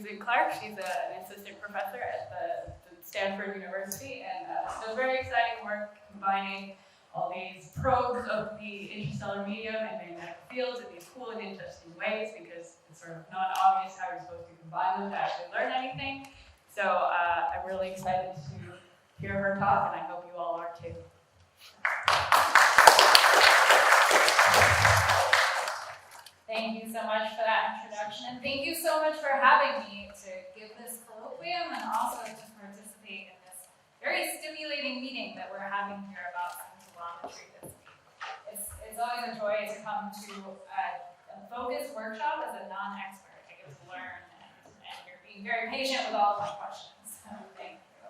Susan Clark. She's an assistant professor at the Stanford University, and so very exciting work combining all these probes of the interstellar medium and magnetic fields in these cool and interesting ways, because it's sort of not obvious how you're supposed to combine them to actually learn anything. So I'm really excited to hear her talk, and I hope you all are too. Thank you so much for that introduction, and thank you so much for having me to give this colloquium and also to participate in this very stimulating meeting that we're having here about spatialometry this week. It's always a joy to come to a focused workshop as a non-expert. I get to learn, and you're being very patient with all of my questions, so thank you.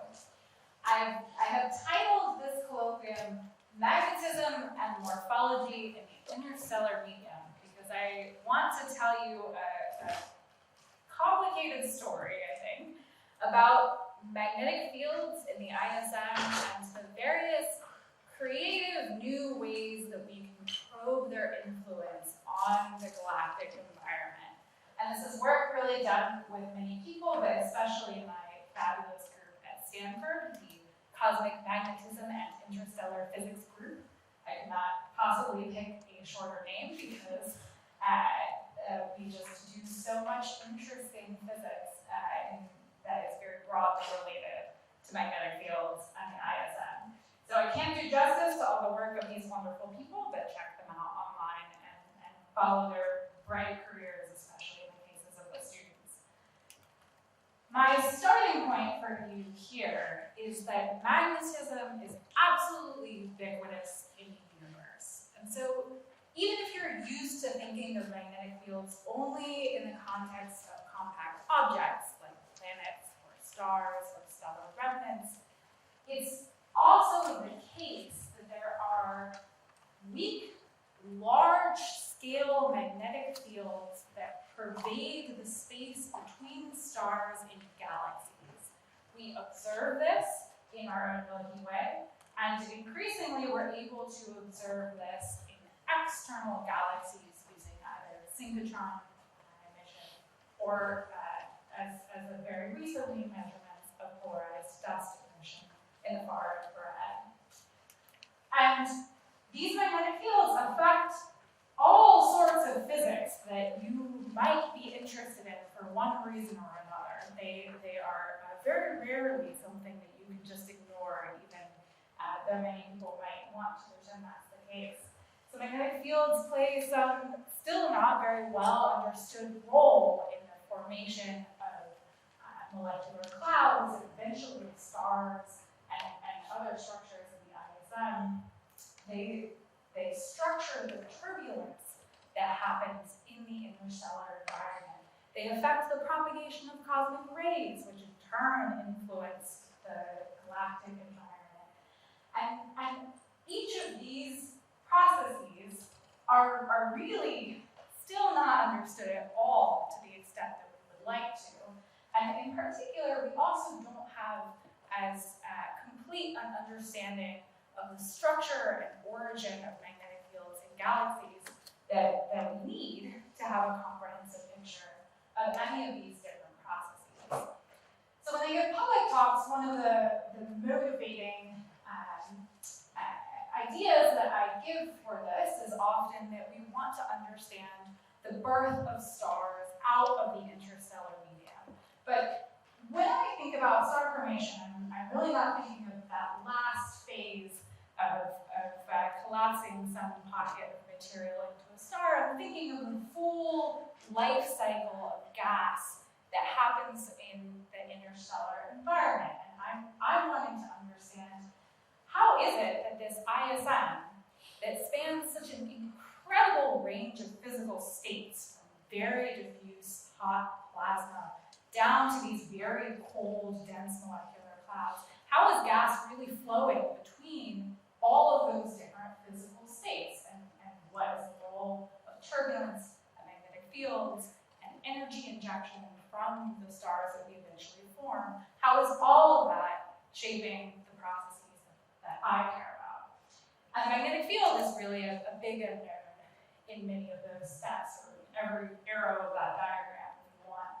I have titled this colloquium Magnetism and Morphology in the Interstellar Medium, because I want to tell you a complicated story, I think, about magnetic fields in the ISM and the various creative new ways that we can probe their influence on the galactic environment. And this is work really done with many people, but especially my fabulous group at Stanford, the Cosmic Magnetism and Interstellar Physics group. I could not possibly pick a shorter name because we just do so much interesting physics that is very broadly related to magnetic fields and the ISM. So I can't do justice to all the work of these wonderful people, but check them out online and follow their bright careers, especially in the cases of the students. My starting point for you here is that magnetism is absolutely ubiquitous in the universe. And so even if you're used to thinking of magnetic fields only in the context of compact objects like planets or stars or stellar remnants, it's also the case that there are weak, large-scale magnetic fields that pervade the space between stars and galaxies. We observe this in our own Milky Way, and increasingly we're able to observe this in external galaxies using either synchrotron emission or, as of very recently, measurements of polarized dust emission in the far infrared. And these magnetic fields affect all sorts of physics that you might be interested in for one reason or another. They are very rarely something that you can just ignore, even though many people might want to pretend that's the case. So magnetic fields play some still not very well understood role in the formation of molecular clouds and eventually stars and other structures in the ISM. They structure the turbulence that happens in the interstellar environment. They affect the propagation of cosmic rays, which in turn influence the galactic environment. And each of these processes are really still not understood at all to the extent that we would like to. And in particular, we also don't have as complete an understanding of the structure and origin of magnetic fields in galaxies that we need to have a comprehensive picture of any of these different processes. So when I give public talks, one of the motivating ideas that I give for this is often that we want to understand the birth of stars out of the interstellar medium. But when I think about star formation, I'm really not thinking of that last phase of collapsing some pocket of material into a star. I'm thinking of the full life cycle of gas that happens in the interstellar environment. And I'm wanting to understand, how is it that this ISM that spans such an incredible range of physical states, from very diffuse hot plasma down to these very cold, dense molecular clouds, how is gas really flowing between all of those different physical states? And what is the role of turbulence and magnetic fields and energy injection from the stars that we eventually form? How is all of that shaping the processes that I care about? And the magnetic field is really a big unknown in many of those steps, or every arrow of that diagram if you want.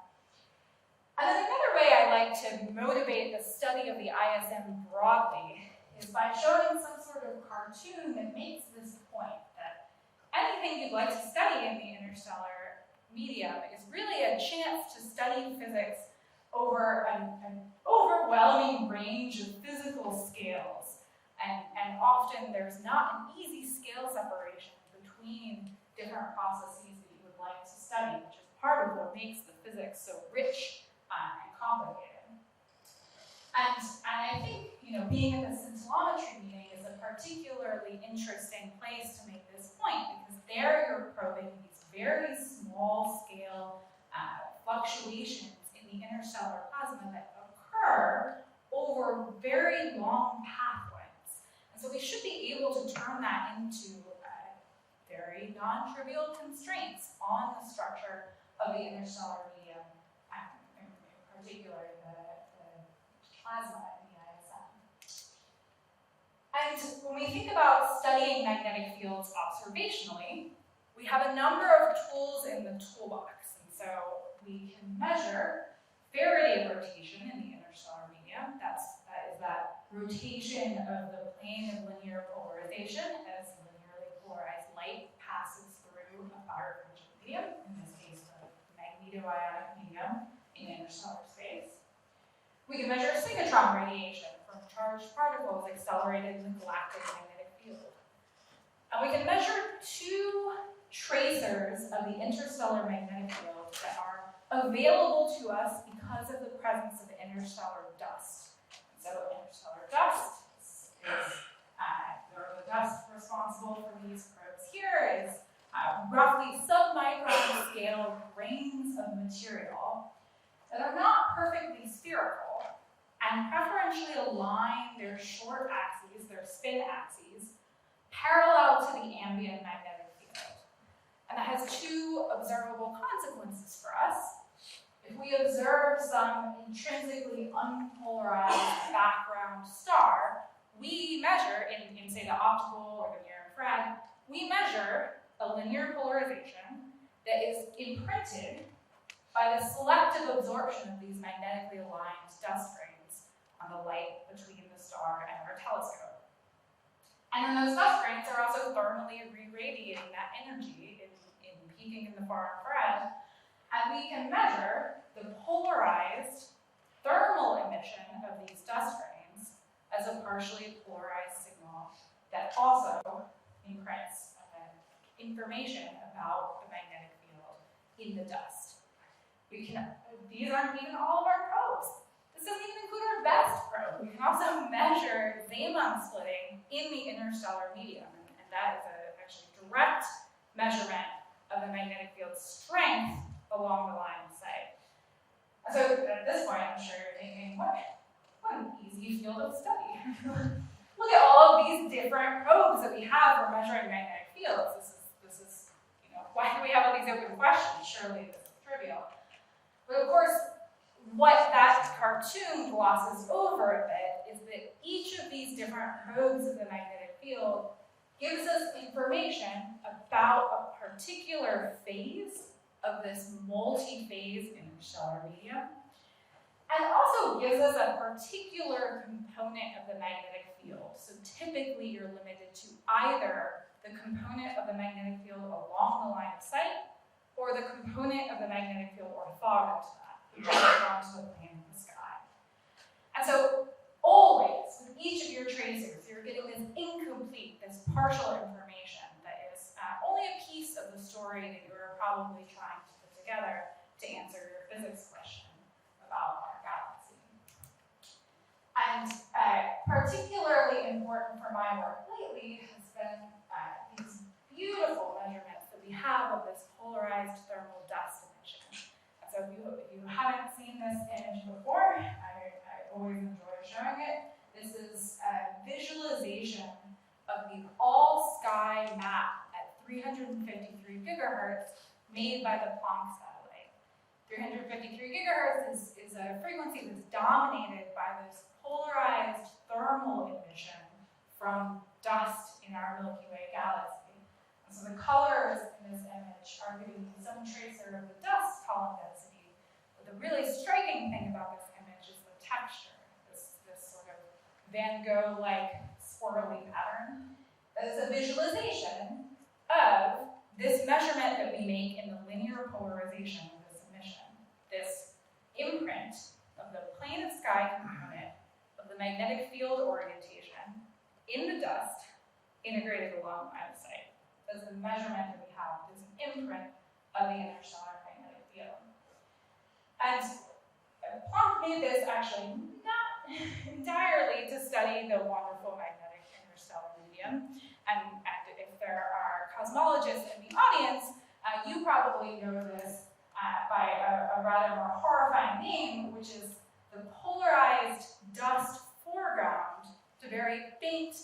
like to motivate the study of the ISM broadly is by showing some sort of cartoon that makes this point, that anything you'd like to study in the interstellar medium is really a chance to study physics over an overwhelming range of physical scales. And often there's not an easy scale separation between different processes that you would like to study, which is part of what makes the physics so rich and complicated. And I think, being at the scintillometry meeting is a particularly interesting place to make this point, because there you're probing these very small scale fluctuations in the interstellar plasma that occur over very long pathways. And so we should be able to turn that into very non-trivial constraints on the structure of the interstellar medium, in particular the plasma in the ISM. And when we think about studying magnetic fields observationally, we have a number of tools in the toolbox. And so we can measure Faraday rotation in the interstellar medium. That is that rotation of the plane of linear polarization as linearly polarized light passes through a fire-frigid medium, in this case the magnetoionic medium in interstellar space. We can measure synchrotron radiation from charged particles accelerated in the galactic magnetic field. And we can measure two tracers of the interstellar magnetic field that are available to us because of the presence of interstellar dust. So interstellar dust is the dust responsible for these probes here is roughly submicron scale grains of material that are not perfectly spherical and preferentially align their short axes, their spin axes, parallel to the ambient magnetic field. And that has two observable consequences for us. If we observe some intrinsically unpolarized background star, we measure, in say the optical or the near infrared, we measure a linear polarization that is imprinted by the selective absorption of these magnetically aligned dust grains on the light between the star and our telescope. And then those dust grains are also thermally re-radiating that energy in peaking in the far infrared, and we can measure the polarized thermal emission of these dust grains as a partially polarized signal that also imprints information about the magnetic field in the dust. These aren't even all of our probes. This doesn't even include our best probe. We can also measure Zeeman splitting in the interstellar medium, and that is actually direct measurement of the magnetic field's strength along the line of sight. So at this point, I'm sure you're thinking, what an easy field of study. Look at all of these different probes that we have for measuring magnetic fields. This is, why do we have all these open questions? Surely this is trivial. But of course, what that cartoon glosses over a bit is that each of these different probes of the magnetic field gives us information about a particular phase of this multi-phase interstellar medium, and also gives us a particular component of the magnetic field. So typically you're limited to either the component of the magnetic field along the line of sight, or the component of the magnetic field orthogonal to that, which corresponds to the plane in the sky. And so always, with each of your tracers, you're getting this incomplete, this partial information that is only a piece of the story that you're probably trying to put together to answer your physics question about our galaxy. And particularly important for my work lately has been these beautiful measurements that we have of this polarized thermal dust emission. And so if you haven't seen this image before, I always enjoy showing it. This is a visualization of the all-sky map at 353 gigahertz made by the Planck satellite. 353 gigahertz is a frequency that's dominated by this polarized thermal emission from dust in our Milky Way Galaxy. And so the colors in this image are giving you some tracer of the dust column density. But the really striking thing about this image is Van Gogh-like swirly pattern. That is a visualization of this measurement that we make in the linear polarization of this emission, this imprint of the plane of sky component of the magnetic field orientation in the dust integrated along line of sight. That's the measurement that we have, this imprint of the interstellar magnetic field. And Planck made this actually not entirely to study the wonderful magnetic interstellar medium. And if there are cosmologists in the audience, you probably know this by a rather more horrifying name, which is the polarized dust foreground to very faint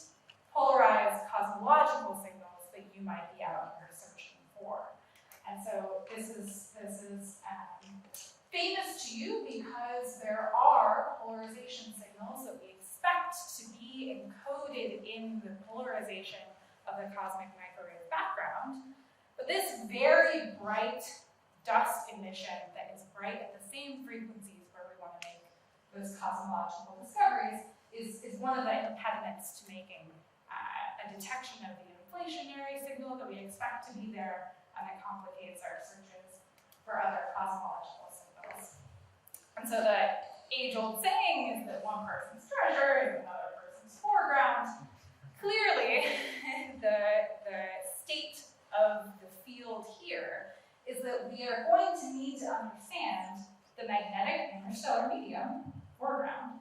polarized cosmological signals that you might be out here searching for. And so this is famous to you because there are polarization signals that we expect to be encoded in the polarization of the cosmic microwave background. But this very bright dust emission that is bright at the same frequencies where we want to make those cosmological discoveries is one of the impediments to making a detection of the inflationary signal that we expect to be there, and it complicates our searches for other cosmological signals. And so the age-old saying is that one person's treasure is another person's foreground. Clearly, the state of the field here is that we are going to need to understand the magnetic interstellar medium, foreground,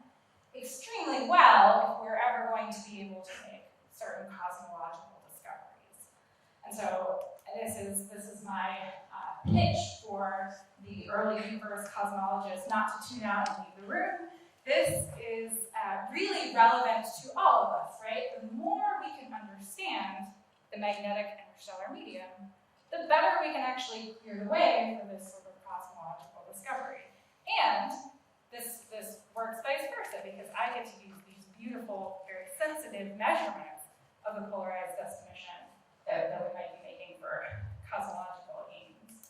extremely well if we're ever going to be able to make certain cosmological discoveries. And so this is my pitch for the early universe cosmologists not to tune out and leave the room. This is really relevant to all of us, right? The more we can understand the magnetic interstellar medium, the better we can actually clear the way for this sort of cosmological discovery. And this works vice versa, because I get to use these beautiful, very sensitive measurements of the polarized dust emission that we might be making for cosmological aims.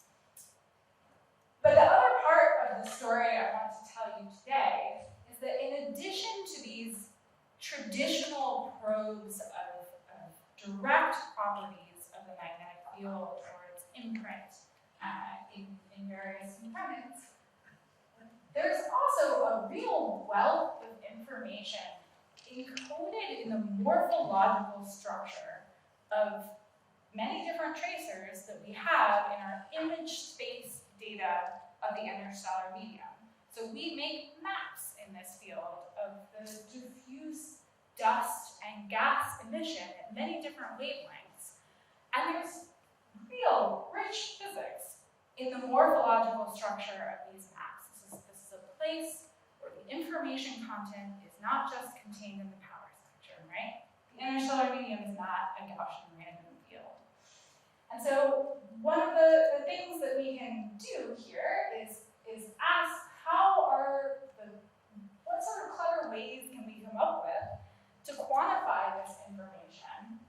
But the other part of the story I want to tell you today is that in addition to these traditional probes of direct properties of the magnetic field or its imprint in various components, there's also a real wealth of information encoded in the morphological structure of many different tracers that we have in our image space data of the interstellar medium. So we make maps in this field of the diffuse dust and gas emission at many different wavelengths. And there's real rich physics in the morphological structure of these maps. This is a place where the information content is not just contained in the power spectrum, right? The interstellar medium is not a Gaussian random field. And so one of the things that we can do here is ask what sort of clever ways can we come up with to quantify this information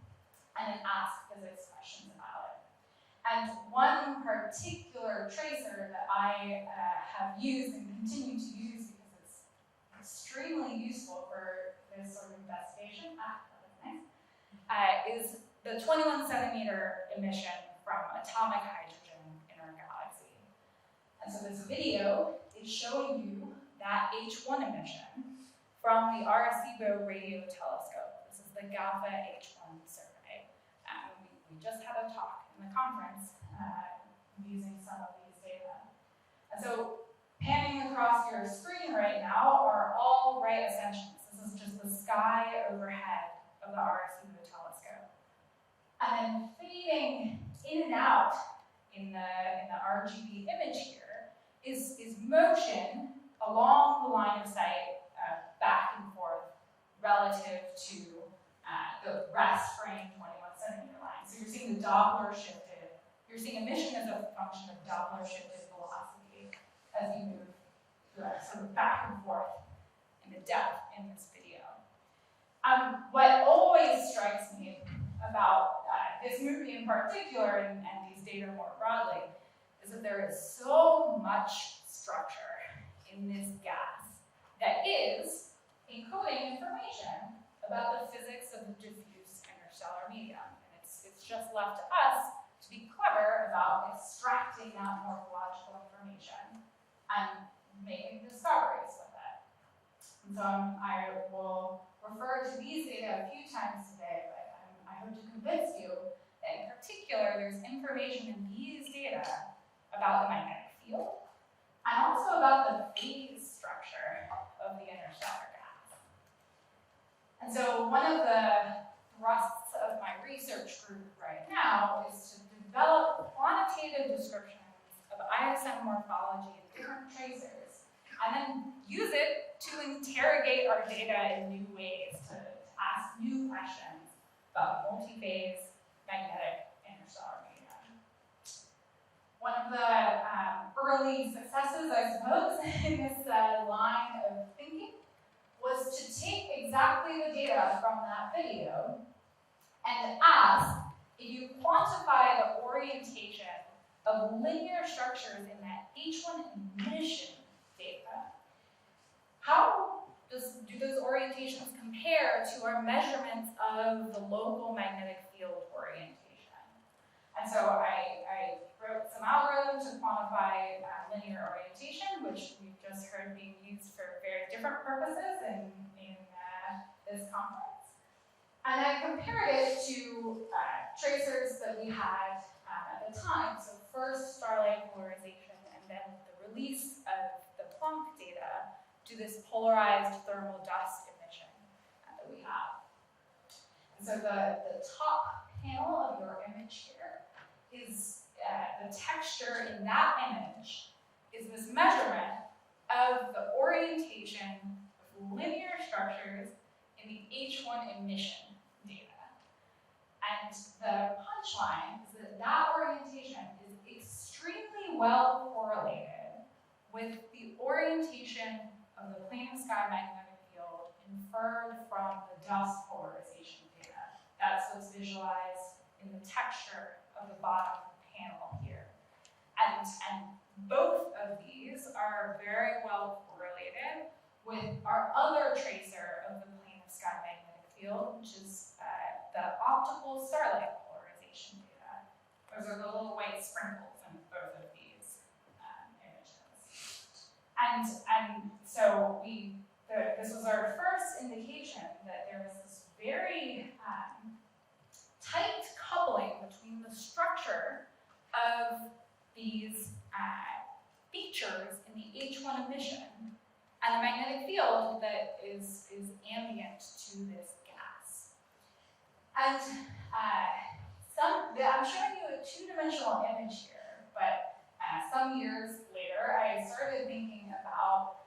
and then ask physics questions about it. And one particular tracer that I have used and continue to use because it's extremely useful for this sort of investigation, that was nice, is the 21 centimeter emission from atomic hydrogen in our galaxy. And so this video is showing you that H1 emission from the Arecibo radio telescope. This is the GAFA H1 survey. We just had a talk in the conference using some of these data. And so panning across your screen right now are all right ascensions. This is just the sky overhead of the Arecibo telescope. And then fading in and out in the RGB image here is motion along the line of sight, back and forth, relative to the rest frame 21 centimeter line. So you're seeing the Doppler shifted. You're seeing emission as a function of Doppler shifted velocity as you move sort of back and forth in the depth in this video. What always strikes me about this movie in particular and these data more broadly is that there is so much structure in this gas that is encoding information about the physics of the diffuse interstellar medium. And it's just left to us to be clever about extracting that morphological information and making discoveries with it. And so I will refer to these data a few times today, but I hope to convince you that in particular there's information in these data about the magnetic field and also about the phase structure of the interstellar gas. And so one of the thrusts of my research group right now is to develop quantitative descriptions of ISM morphology in different tracers, and then use it to interrogate our data in new ways, to ask new questions about multi-phase magnetic interstellar medium. One of the early successes, I suppose, in this line of thinking was to take exactly the data from that video and ask if you quantify the orientation of linear structures in that H1 emission data, how do those orientations compare to our measurements of the local magnetic field orientation? And so I wrote some algorithms to quantify linear orientation, which we've just heard being used for very different purposes in this conference. And I compared it to tracers that we had at the time. So first starlight polarization, and then the release of the Planck data to this polarized thermal dust emission that we have. And so the top panel of your image here is the texture in that image is this measurement of the orientation of linear structures in the H1 emission data. And the punchline is that that orientation is extremely well correlated with the orientation of the plane of sky magnetic field inferred from the dust polarization data. That's what's visualized in the texture of the bottom panel here. And both of these are very well correlated with our other tracer of the plane of sky magnetic field, which is the optical starlight polarization data. Those are the little white sprinkles in both of these images. And so this was our first indication that there was this very tight coupling between the structure of these features in the H1 emission and the magnetic field that is ambient to this gas. And I'm showing you a two-dimensional image here, but some years later, I started thinking about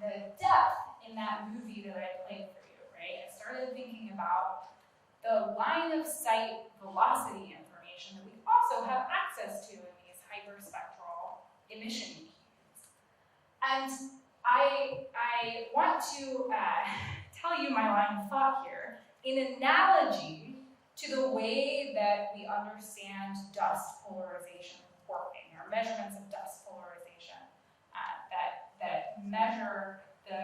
the depth in that movie that I played for you, right? I started thinking about the line of sight velocity information that we also have access to in these hyperspectral emission cubes. And I want to tell you my line of thought here in analogy to the way that we understand dust polarization working, or measurements of dust polarization that measure the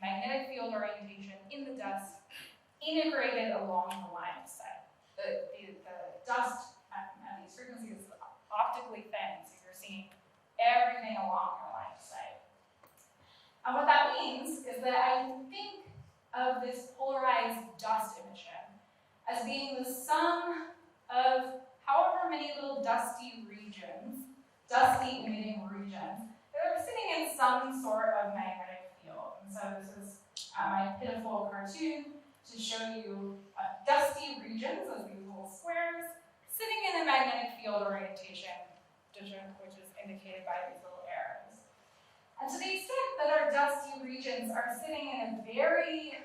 magnetic field orientation in the dust integrated along the line of sight. The dust at these frequencies is optically thin, so you're seeing everything along your line of sight. And what that means is that I can think of this polarized dust emission as being the sum of however many little dusty emitting regions, that are sitting in some sort of magnetic field. And so this is my pitiful cartoon to show you dusty regions as these little squares sitting in a magnetic field orientation, which is indicated by these little arrows. And to the extent that our dusty regions are sitting in a very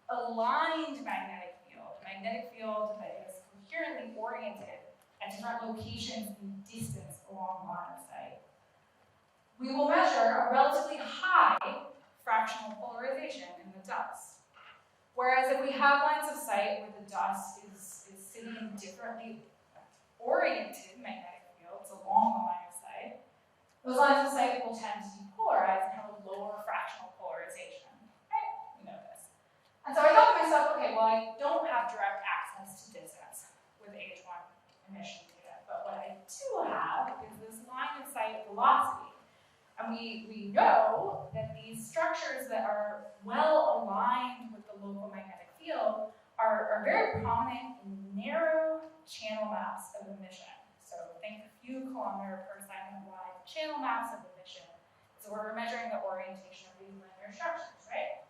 aligned magnetic field that is coherently oriented at different locations in distance along the line of sight, we will measure a relatively high fractional polarization in the dust. Whereas if we have lines of sight where the dust is sitting in differently oriented magnetic fields along the line of sight, those lines of sight will tend to be polarized and have a lower fractional polarization. Right? velocity. And we know that these structures that are well aligned with the local magnetic field are very prominent in narrow channel maps of emission. So think a few kilometer per second wide channel maps of emission. So we're measuring the orientation of these linear structures, right?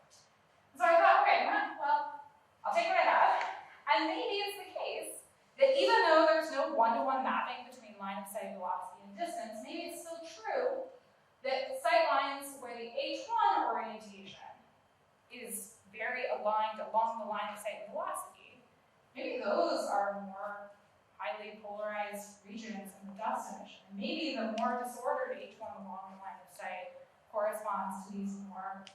So I thought, okay, well, I'll take what I have. And maybe it's the case that even though there's no one-to-one mapping between line of sight velocity and distance, maybe it's still true that sight lines where the H1 orientation is very aligned along the line of sight velocity, maybe those are more highly polarized regions in the dust emission. And maybe the more disordered H1 along the line of sight corresponds to these more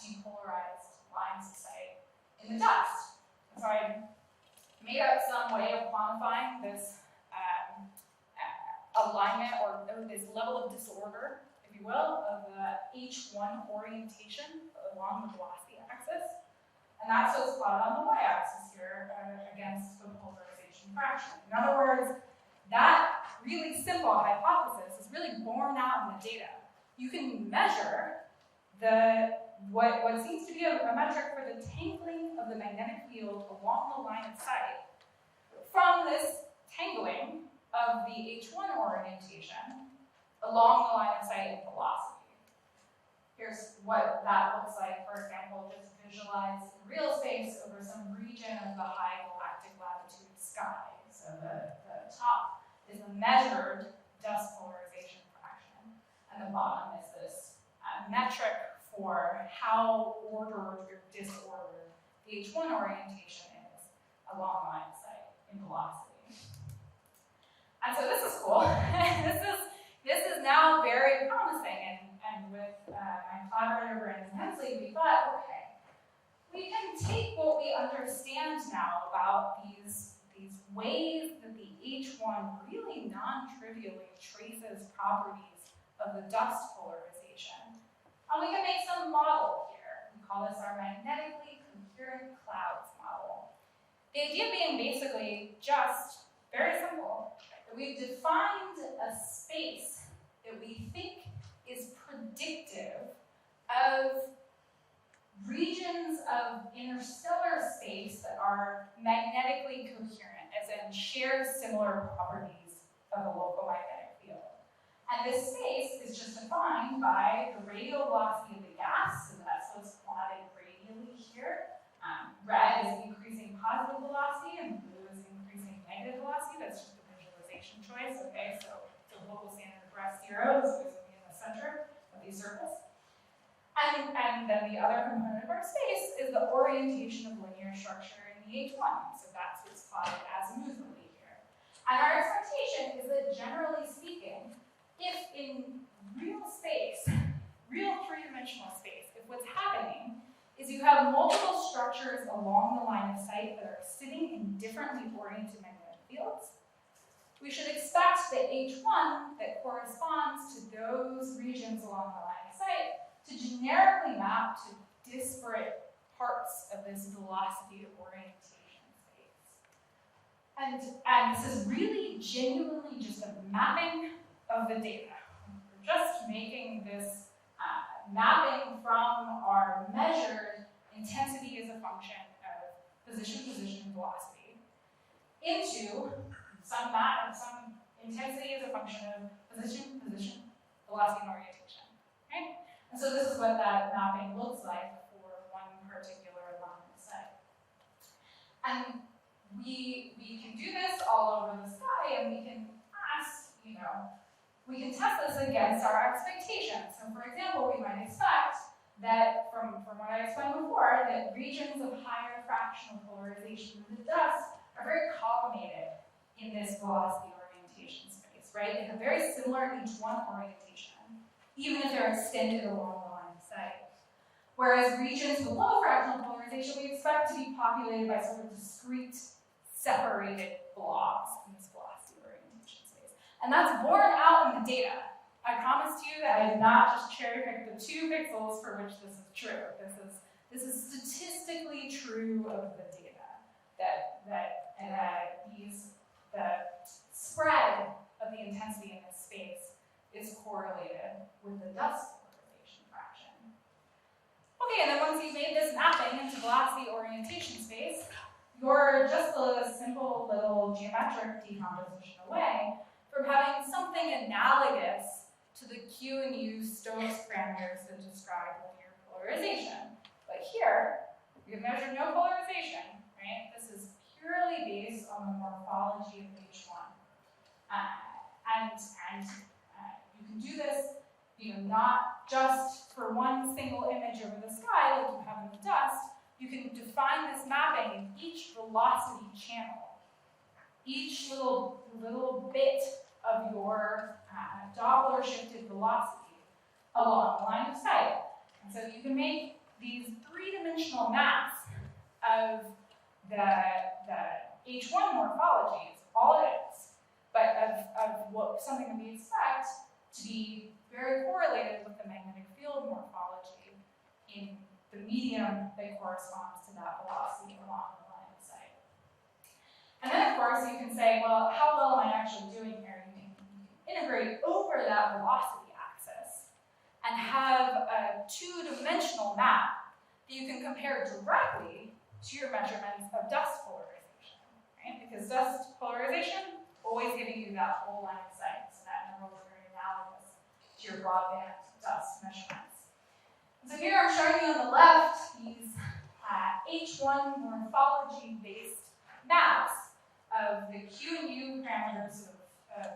depolarized lines of sight in the dust. And so I made up some way of quantifying this alignment or this level of disorder, if you will, of the H1 orientation along the velocity axis. And that's what's plotted on the y-axis here against the polarization fraction. In other words, that really simple hypothesis is really borne out in the data. You can measure what seems to be a metric for the tangling of the magnetic field along the line of sight from this tangling of the H1 orientation along the line of sight and velocity. Here's what that looks like, for example, just visualized in real space over some region of the high galactic latitude sky. So the top is the measured dust polarization fraction, and the bottom is this metric for how ordered or disordered the H1 orientation is along line of sight in velocity. And so this is cool. this is now very promising, and with my collaborator Brandon Hensley, we thought, okay, we can take what we understand now about these ways that the H1 really non-trivially traces properties of the dust polarization. And we can make some model here. We call this our magnetically coherent clouds model. The idea being basically just very simple. We've defined a space that we think is predictive of regions of interstellar space that are magnetically coherent, as in share similar properties of a local magnetic field. And this space is just defined by the radial velocity of the gas, so that's what's plotted radially here. Red is increasing positive velocity, and blue is increasing negative velocity. That's just choice, okay, so the local standard for S0 is going to be in the center of these circles. And then the other component of our space is the orientation of linear structure in the H1, so that's what's plotted azimuthally here. And our expectation is that, generally speaking, if in real space, real three-dimensional space, if what's happening is you have multiple structures along the line of sight that are sitting in differently oriented magnetic fields, we should expect the H1 that corresponds to those regions along the line of sight to generically map to disparate parts of this velocity orientation space. And this is really genuinely just a mapping of the data. We're just making this mapping from our measured intensity as a function of position, velocity into some intensity as a function of position, velocity, and orientation, right? And so this is what that mapping looks like for one particular line of sight. And we can do this all over the sky, and we can ask, we can test this against our expectations. So for example, we might expect that, from what I explained before, that regions of higher fractional polarization in the dust are very collimated in this velocity orientation space, right? They have very similar H1 orientation, even if they're extended along the line of sight. Whereas regions with low fractional polarization we expect to be populated by sort of discrete, separated blobs in this velocity orientation space. And that's borne out in the data. I promise you that I did not just cherry-pick the 2 pixels for which this is true. This is statistically true of the data, that the spread of the intensity in this space is correlated with the dust polarization fraction. Okay, and then once you've made this mapping into velocity orientation space, you're just a simple little geometric decomposition away from having something analogous to the Q and U Stokes parameters that describe linear polarization. But here, we have measured no polarization, right? This is purely based on the morphology of H1. You can do this, not just for one single image over the sky like you have in the dust. You can define this mapping in each velocity channel. Each little bit of your Doppler shifted velocity along the line of sight. And so you can make these three-dimensional maps of the H1 morphology, is all it is, but of what something that we expect to be very correlated with the magnetic field morphology in the medium that corresponds to that velocity along the line of sight. And then, of course, you can say, well, how well am I actually doing here? You can integrate over that velocity axis and have a two-dimensional map that you can compare directly to your measurements of dust polarization, right? Because dust polarization always giving you that whole line of sight, so that interval is very analogous to your broadband dust measurements. So here I'm showing you on the left these H1 morphology-based maps of the Q and U parameters of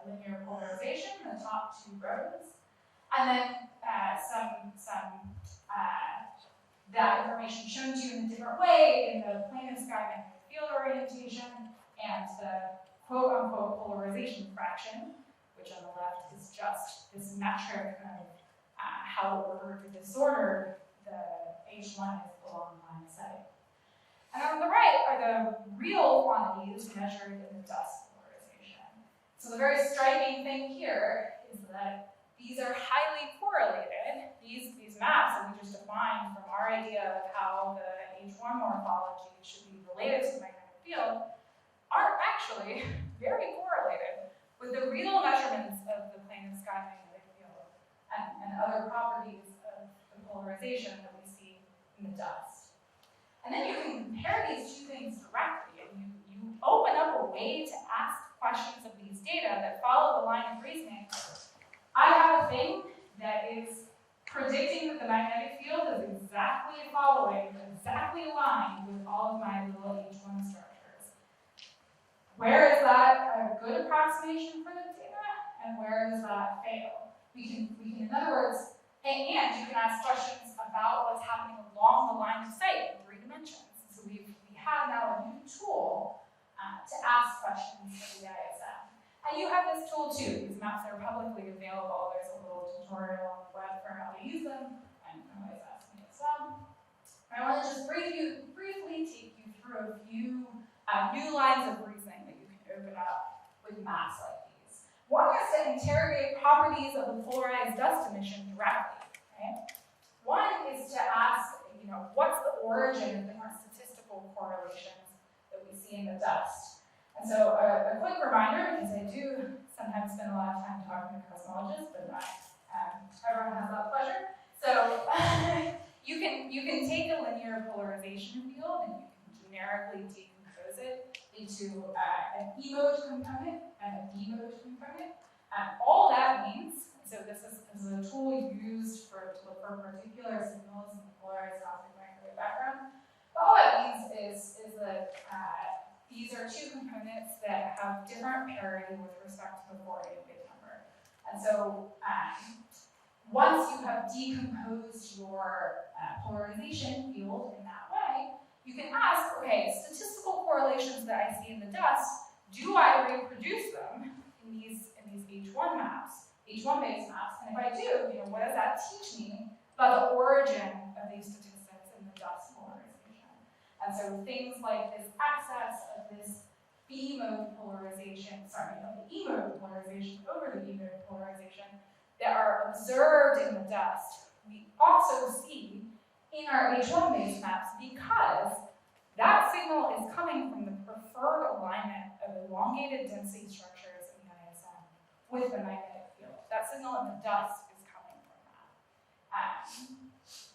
linear polarization, the top two rows, and then that information shown to you in a different way in the plane of sky magnetic field orientation and the quote-unquote polarization fraction, which on the left is just this metric of how disordered the H1 is along the line of sight. And on the right are the real quantities measured in the dust polarization. So the very striking thing here is that these are highly correlated. These maps that we just defined from our idea of how the H1 morphology should be related to the magnetic field are actually very correlated with the real measurements of the plane of sky magnetic field and other properties of the polarization that we see in the dust. And then you can compare these two things directly, and you open up a way to ask questions of these data that follow the line of reasoning. I have a thing that is predicting that the magnetic field is exactly aligned with all of my little H1 structures. Where is that a good approximation for the data, and where does that fail? We can, in other words, and you can ask questions about what's happening along the line of sight in 3 dimensions. So we have now a new tool to ask questions of the ISM. And you have this tool too. These maps are publicly available. There's a little tutorial on the web for how to use them, and you can always ask me as well. I want to just briefly take you through a few new lines of reasoning that you can open up with maps like these. One is to interrogate properties of the polarized dust emission directly. Right? One is to ask, what's the origin of different statistical correlations that we see in the dust? And so a quick reminder, because I do sometimes spend a lot of time talking to cosmologists, but not everyone has that pleasure. So you can take a linear polarization field and you can generically decompose it into an E mode component and a D mode component. All that means, so this is a tool used to look for particular signals in the polarized cosmic microwave background. But all that means is that these are two components that have different parity with respect to the Fourier big number. And so once you have decomposed your polarization field in that way, you can ask, okay, statistical correlations that I see in the dust, do I reproduce them in these H1 maps, H1-based maps? And if I do, what does that teach me about the origin of these statistics in the dust polarization? And so things like this excess of this B mode polarization, the E mode polarization over the B mode polarization that are observed in the dust, we also see in our H1-based maps because that signal is coming from the preferred alignment of elongated density structures in the ISM with the magnetic field. signal in the dust is coming from that.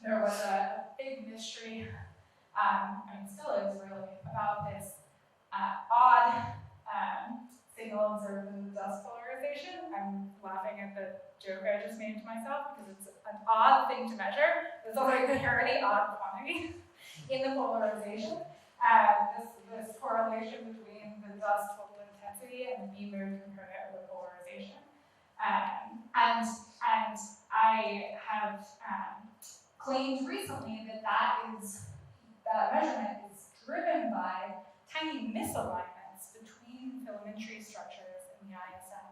There was a big mystery, still is really, about this odd signal observed in the dust polarization. I'm laughing at the joke I just made to myself because it's an odd thing to measure. It's also a very odd quantity in the polarization. This correlation between the dust total intensity and the B-mode component of the polarization. And I have claimed recently that that measurement is driven by tiny misalignments between filamentary structures in the ISM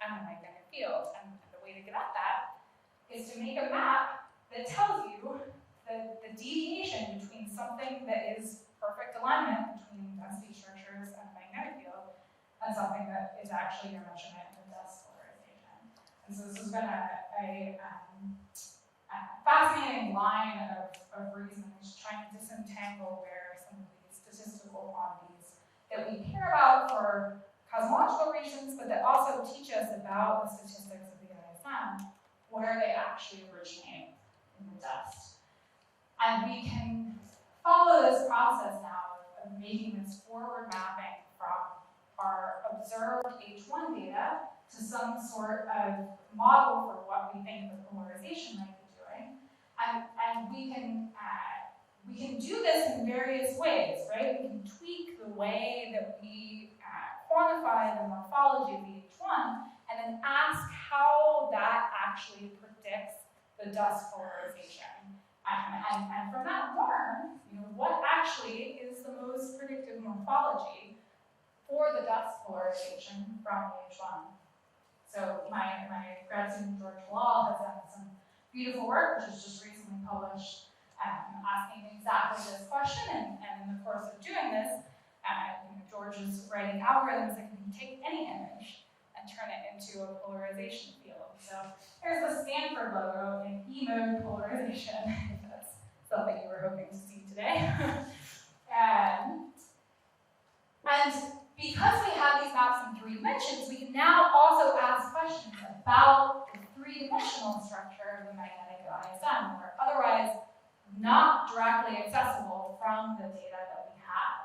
and the magnetic field. And the way to get at that is to make a map that tells you the deviation between something that is perfect alignment between density structures and the magnetic field and something that is actually your measurement in the dust polarization. And so this has been a fascinating line of reasoning, trying to disentangle where some of these statistical quantities that we care about for cosmological reasons, but that also teach us about the statistics of the ISM, where they actually originate in the dust. And we can follow this process now of making this forward mapping from our observed H1 data to some sort of model for what we think the polarization might be doing. And we can do this in various ways, right? We can tweak the way that we quantify the morphology of the H1 and then ask how that actually predicts the dust polarization. And from that learn, what actually is the most predictive morphology for the dust polarization from the H1. So my grad student George Lal has done some beautiful work, which was just recently published, asking exactly this question. And in the course of doing this, George is writing algorithms that can take any image and turn it into a polarization field. So here's the Stanford logo in E-mode polarization, if that's something you were hoping to see today. And because we have these maps in 3 dimensions, we can now also ask questions about the 3-dimensional structure of the magnetic ISM, that are otherwise not directly accessible from the data that we have.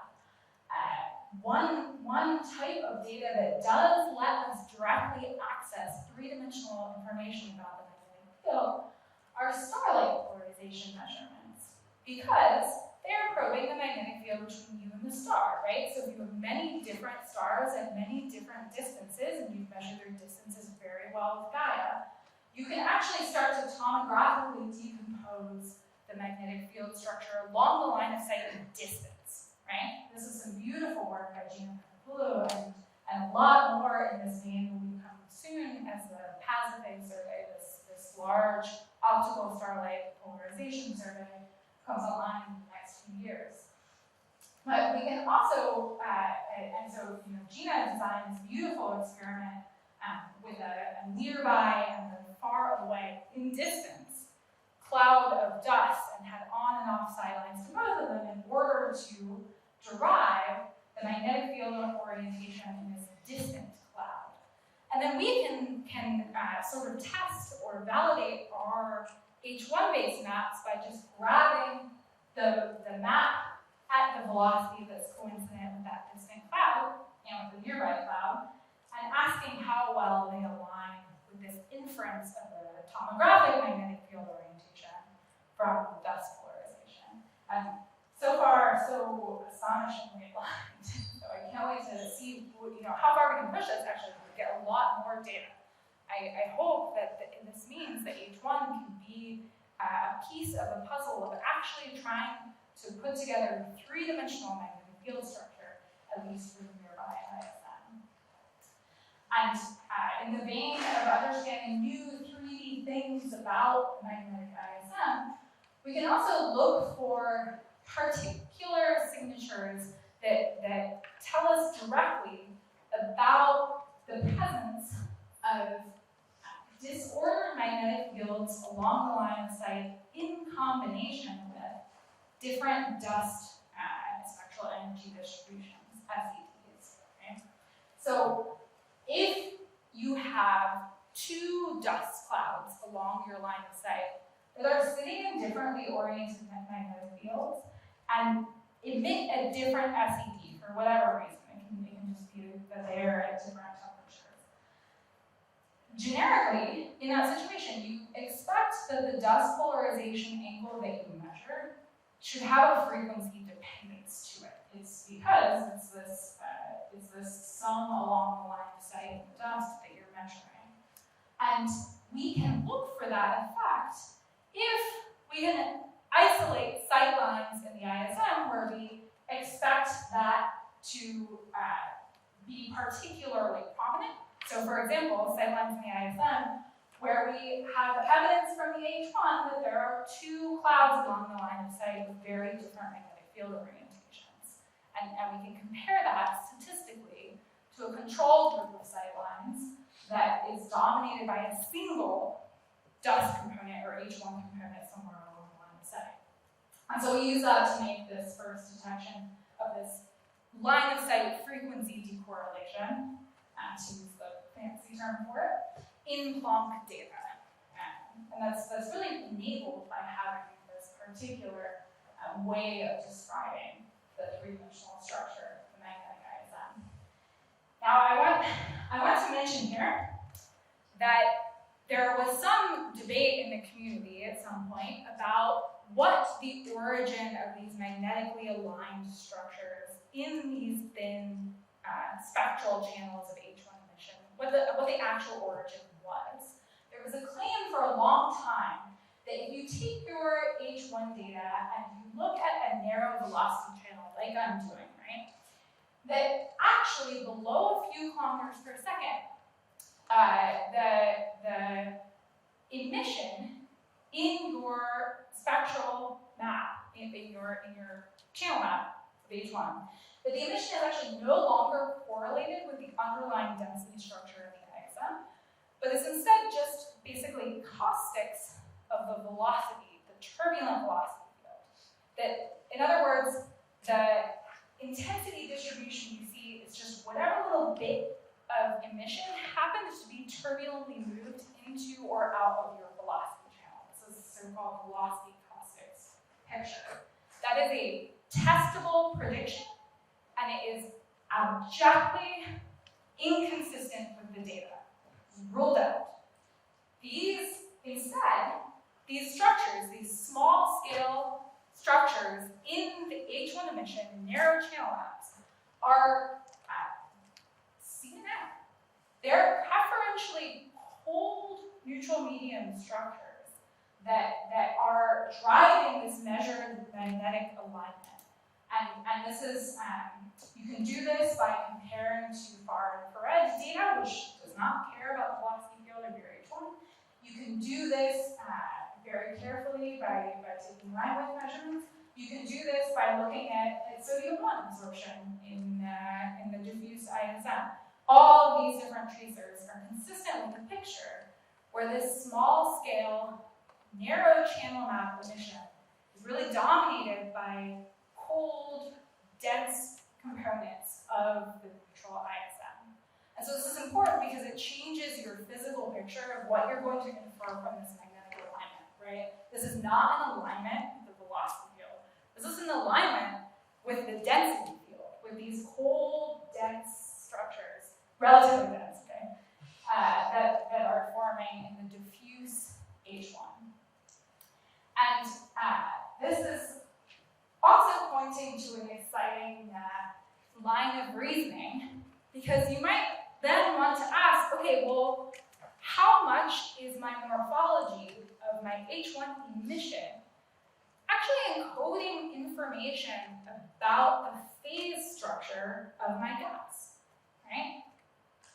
One type of data that does let us directly access 3-dimensional information about the magnetic field are starlight polarization measurements, because they're probing the magnetic field between you and the star, right? So if you have many different stars at many different distances, and you've measured their distances very well with Gaia, you can actually start to tomographically decompose the magnetic field structure along the line of sight in distance, right? This is some beautiful work by Gina Blue, and a lot more in this vein will be coming soon as the ASIAA survey, this large optical starlight polarization survey, comes online in the next few years. But we can also, Gina designed this beautiful experiment with a nearby and a far away, in distance, cloud of dust, and had on and off sidelines to both of them in order to derive the magnetic field orientation in this distant cloud. And then we can sort of test or validate our H1-based maps by just grabbing the map at the velocity that's coincident with that distant cloud, and with the nearby cloud, and asking how well they align with this inference of the tomographic magnetic field orientation from the dust polarization. And so far, so astonishingly aligned. So I can't wait to see how far we can push this, actually, to get a lot more data. I hope that this means that H1 can be a piece of the puzzle of actually trying to put together a 3-dimensional magnetic field structure, at least for the nearby ISM. And in the vein of understanding new 3D things about magnetic ISM, we can also look for particular signatures that tell us directly about the presence of disordered magnetic fields along the line of sight in combination with different dust spectral energy distributions, SETs. Okay? So if you have two dust clouds along your line of sight that are sitting in differently oriented magnetic fields and emit a different SED for whatever reason. It can just be that they are at different temperatures. Generically, in that situation, you expect that the dust polarization angle that you measure should have a frequency dependence to it. It's because it's this sum along the line of sight of the dust that you're measuring. And we can look for that effect if we can isolate sight lines in the ISM where we expect that to be particularly prominent. So for example, sight lines in the ISM where we have evidence from the H1 that there are two clouds along the line of sight with very different magnetic field orientations. And we can compare that statistically to a control group of sight lines that is dominated by a single dust component or H1 component somewhere along the line of sight. And so we use that to make this first detection of this line of sight frequency decorrelation, to use the fancy term for it, in Planck data. And that's really enabled by having this particular way of describing the three-dimensional structure of the magnetic ISM. Now I want to mention here that there was some debate in the community at some point about what the origin of these magnetically aligned structures in these thin spectral channels of H1 emission, what the actual origin was. There was a claim for a long time that if you take your H1 data and you look at a narrow velocity channel like I'm doing, right, that actually below a few kilometers per second, the emission in your spectral map, in your channel map of H1, that the emission is actually no longer correlated with the underlying density structure in the ISM, but is instead just basically caustics of the velocity, the turbulent velocity field. That, in other words, the intensity distribution you see is just whatever little bit of emission happens to be turbulently moved into or out of your velocity channel. This is a so-called velocity caustics picture. That is a testable prediction, and it is abjectly inconsistent with the data. It's ruled out. These structures, these small-scale structures in the H1 emission narrow channel maps are CNN. They're preferentially cold neutral medium structures that are driving this measured magnetic alignment. And this is, you can do this by comparing to far infrared data, which does not care about the velocity field of your H1. You can do this very carefully by taking line width measurements. You can do this by looking at sodium 1 absorption in the diffuse ISM. All of these different tracers are consistent with the picture where this small scale, narrow channel map emission is really dominated by cold, dense components of the neutral ISM. And so this is important because it changes your physical picture of what you're going to infer from this magnetic alignment, right? This is not an alignment with the velocity field. This is an alignment with the density field, with these cold, dense structures, relatively dense, okay, that are forming in the diffuse H1. And this is also pointing to an exciting line of reasoning, because you might then want to ask, okay, well, how much is my morphology of my H1 emission actually encoding information about the phase structure of my gas, right?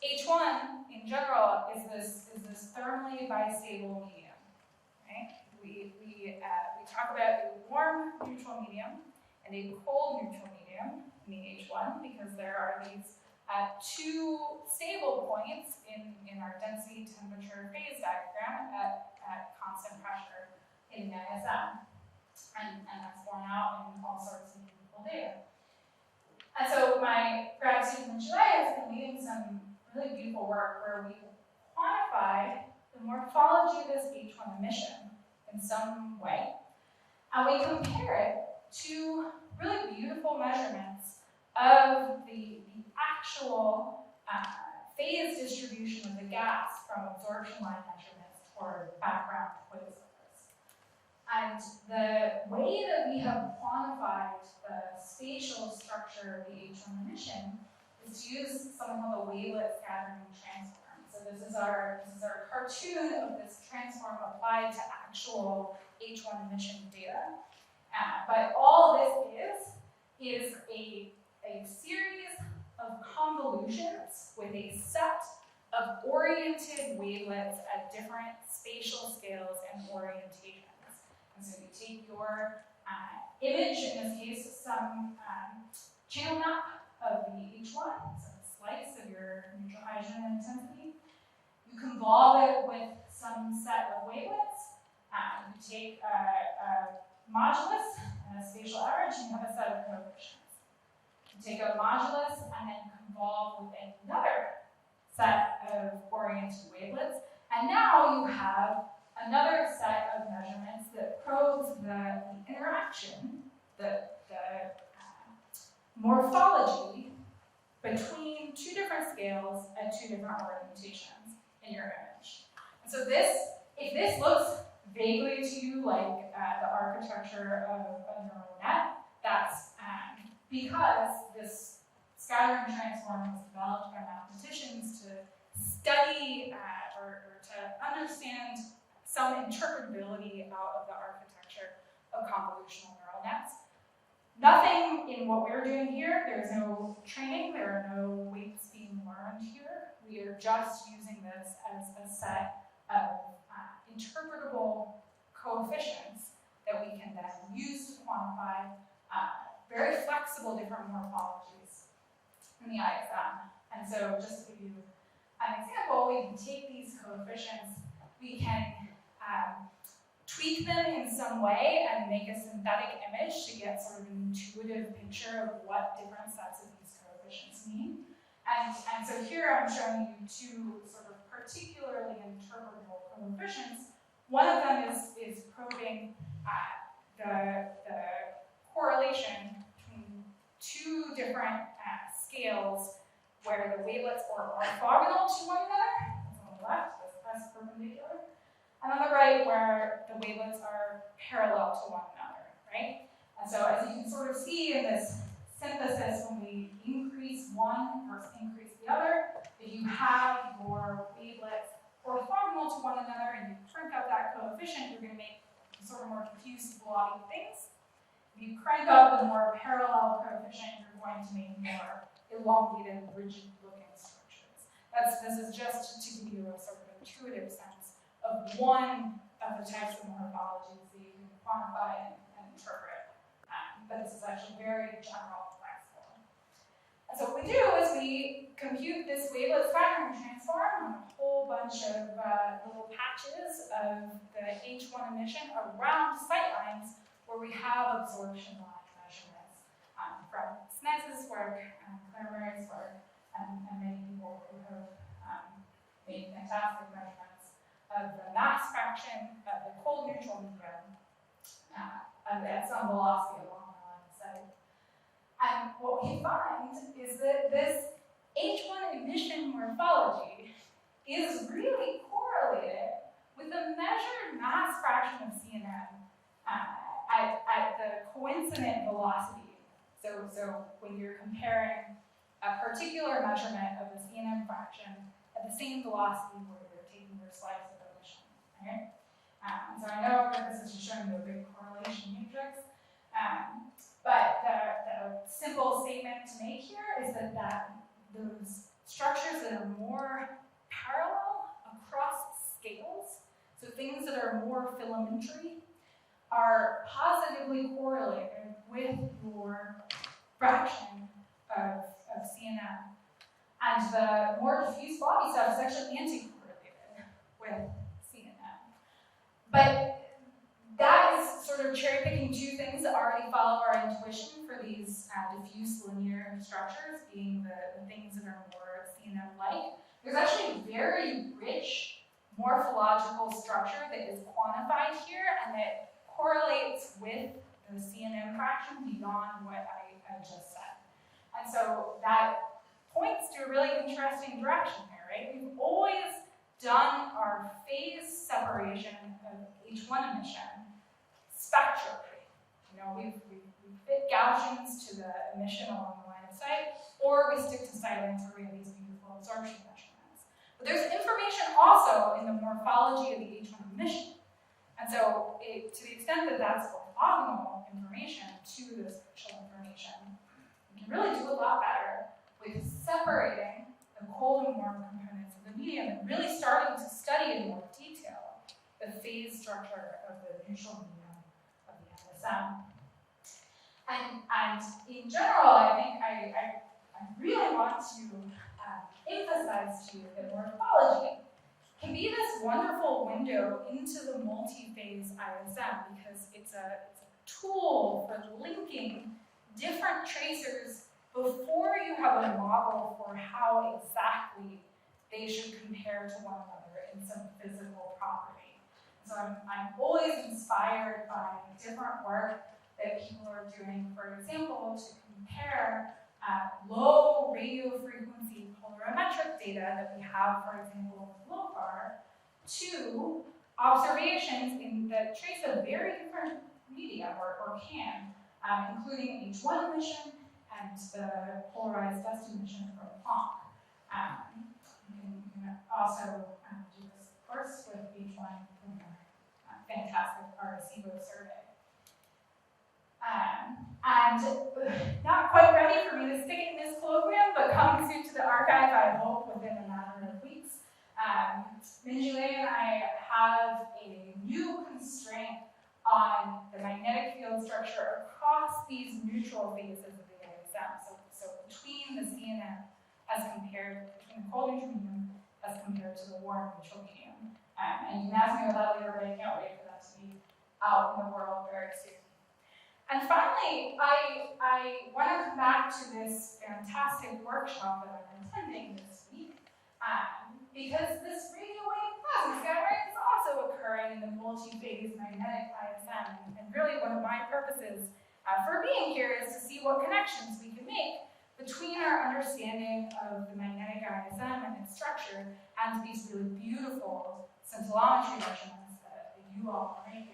H1 in general is this thermally bistable medium, right? We talk about a warm neutral medium and a cold neutral medium in the H1 because there are these two stable points in our density temperature phase diagram at constant pressure in the ISM. And that's borne out in all sorts of beautiful data. And so my grad student in Chile has been leading some really beautiful work where we quantify the morphology of this H1 emission in some way, and we compare it to really beautiful measurements of the actual phase distribution of the gas from absorption line measurements toward background quasars. And the way that we have quantified the spatial structure of the H1 emission is to use something called the wavelet scattering transform. So this is our cartoon of this transform applied to actual H1 emission data. But all this is a series of convolutions with a set of oriented wavelets at different spatial scales and orientations. And so you take your image, in this case, some channel map of the H1, so a slice of your neutral hydrogen intensity. You convolve it with some set of wavelets. You take a modulus and a spatial average, and you have a set of coefficients. You take a modulus and then convolve with another set of oriented wavelets, and now you have another set of measurements that probes the interaction, the morphology between two different scales at two different orientations in your image. And so if this looks vaguely to you like the architecture of a neural net, that's because this scattering transform was developed by mathematicians to study or to understand some interpretability out of the architecture of convolutional neural nets. Nothing in what we're doing here, there's no training, there are no weights being learned here. We are just using this as a set of interpretable coefficients that we can then use to quantify very flexible different morphologies in the IXM. And so just to give you an example, we can take these coefficients, we can tweak them in some way and make a synthetic image to get sort of an intuitive picture of what different sets of these coefficients mean. And so here I'm showing you two sort of particularly interpretable coefficients. One of them is probing the correlation between two different scales where the wavelets are orthogonal to one another. On the left, that's perpendicular. And on the right, where the wavelets are parallel to one another, right? And so as you can sort of see in this synthesis, when we increase one versus increase the other, if you have your wavelets orthogonal to one another and you crank up that coefficient, you're going to make sort of more diffuse blobby things. If you crank up the more parallel coefficient, you're going to make more elongated, rigid-looking structures. This is just to give you a sort of intuitive sense of one of the types of morphologies that you can quantify and interpret. But this is actually very general and flexible. And so what we do is we compute this wavelet scattering transform on a whole bunch of little patches of the H1 emission around sightlines where we have absorption line measurements from Snez's work and Claire Murray's work and many people who have made fantastic measurements of the mass fraction of the cold neutral medium at some velocity along the line of sight. And what we find is that this H1 emission morphology is really correlated with the measured mass fraction of CNN at the coincident velocity. So when you're comparing a particular measurement of the CNN fraction at the same velocity where you're taking your slice of emission, right? So I know that this is just showing you a big correlation matrix, but the simple statement to make here is that those structures that are more parallel across scales, so things that are more filamentary, are positively correlated with your fraction of CNN. And the more diffuse body stuff is actually anti-correlated with CNN. But that is sort of cherry-picking two things that already follow our intuition for these diffuse linear structures, being the things that are more CNN-like. There's actually a very rich morphological structure that is quantified here and that correlates with the CNN fraction beyond what I just said. And so that points to a really interesting direction here, right? We've always done our phase separation of H1 emission spectrally. You know, we fit Gaussians to the emission along the line of sight, or we stick to silence where we have these beautiful absorption measurements. But there's information also in the morphology of the H1 emission. And so to the extent that that's orthogonal information to the spatial information, we can really do a lot better with separating the cold and warm components of the medium and really starting to study in more detail the phase structure of the neutral medium of the ISM. And in general, I think I really want to emphasize to you that morphology can be this wonderful window into the multi-phase ISM because it's a tool for linking different tracers before you have a model for how exactly they should compare to one another in some physical property. So I'm always inspired by different work that people are doing, for example, to compare low radio frequency polarimetric data that we have, for example, with LOFAR, to observations that trace a very different medium or can, including H1 emission and the polarized dust emission from Planck. You can also do this, of course, with H1 from our fantastic Arecibo survey. And not quite ready for me to stick it in this colloquium, but coming soon to the archive, I hope, within a matter of weeks. Minjue and I have a new constraint on the magnetic field structure across these neutral phases of the ISM. So between the CNN as compared, between the cold neutral medium as compared to the warm neutral medium. And you can ask me about that later, but I can't wait for that to be out in the world very soon. And finally, I want to come back to this fantastic workshop that I'm attending this week, because this radio wave plasma scattering is also occurring in the multi-phase magnetic ISM. And really one of my purposes for being here is to see what connections we can make between our understanding of the magnetic ISM and its structure and these really beautiful scintillometry measurements that you all are making.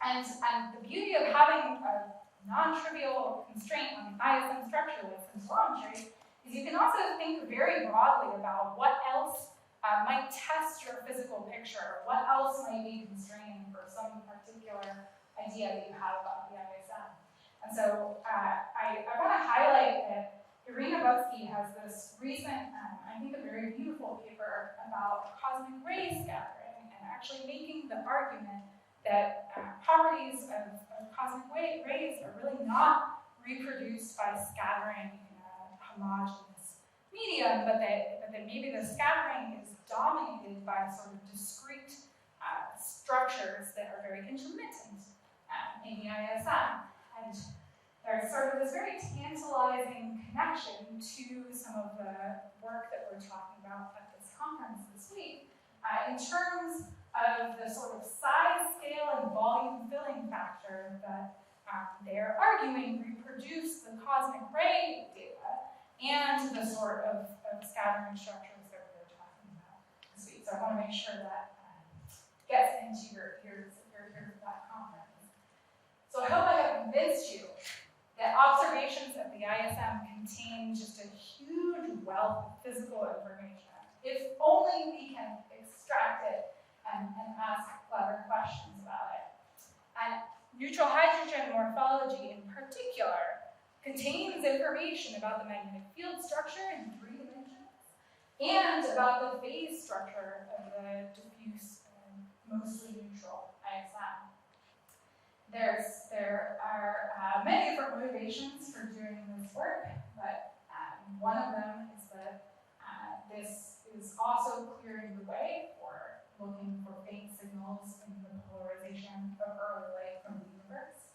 And the beauty of having a non-trivial constraint on the ISM structure like scintillometry is you can also think very broadly about what else might test your physical picture, what else might be constraining for some particular idea that you have about the ISM. And so I want to highlight that Irina Butsky has this recent, I think a very beautiful paper about cosmic ray scattering and actually making the argument that properties of cosmic rays are really not reproduced by scattering in a homogeneous medium, but that maybe the scattering is dominated by sort of discrete structures that are very intermittent in the ISM. And there's sort of this very tantalizing connection to some of the work that we're talking about at this conference this week in terms of the sort of size, scale, and volume filling factor that they're arguing reproduce the cosmic ray data and the sort of scattering structures that we're talking about this week. So I want to make sure that gets into your ears if you're here for that conference. So I hope I have convinced you that observations of the ISM contain just a huge wealth of physical information. If only we can extract it and ask clever questions about it. And neutral hydrogen morphology in particular contains information about the magnetic field structure in 3 dimensions and about the phase structure of the diffuse and mostly neutral ISM. There are many different motivations for doing this work, but one of them is that this is also clearing the way for looking for faint signals in the polarization of early light from the universe.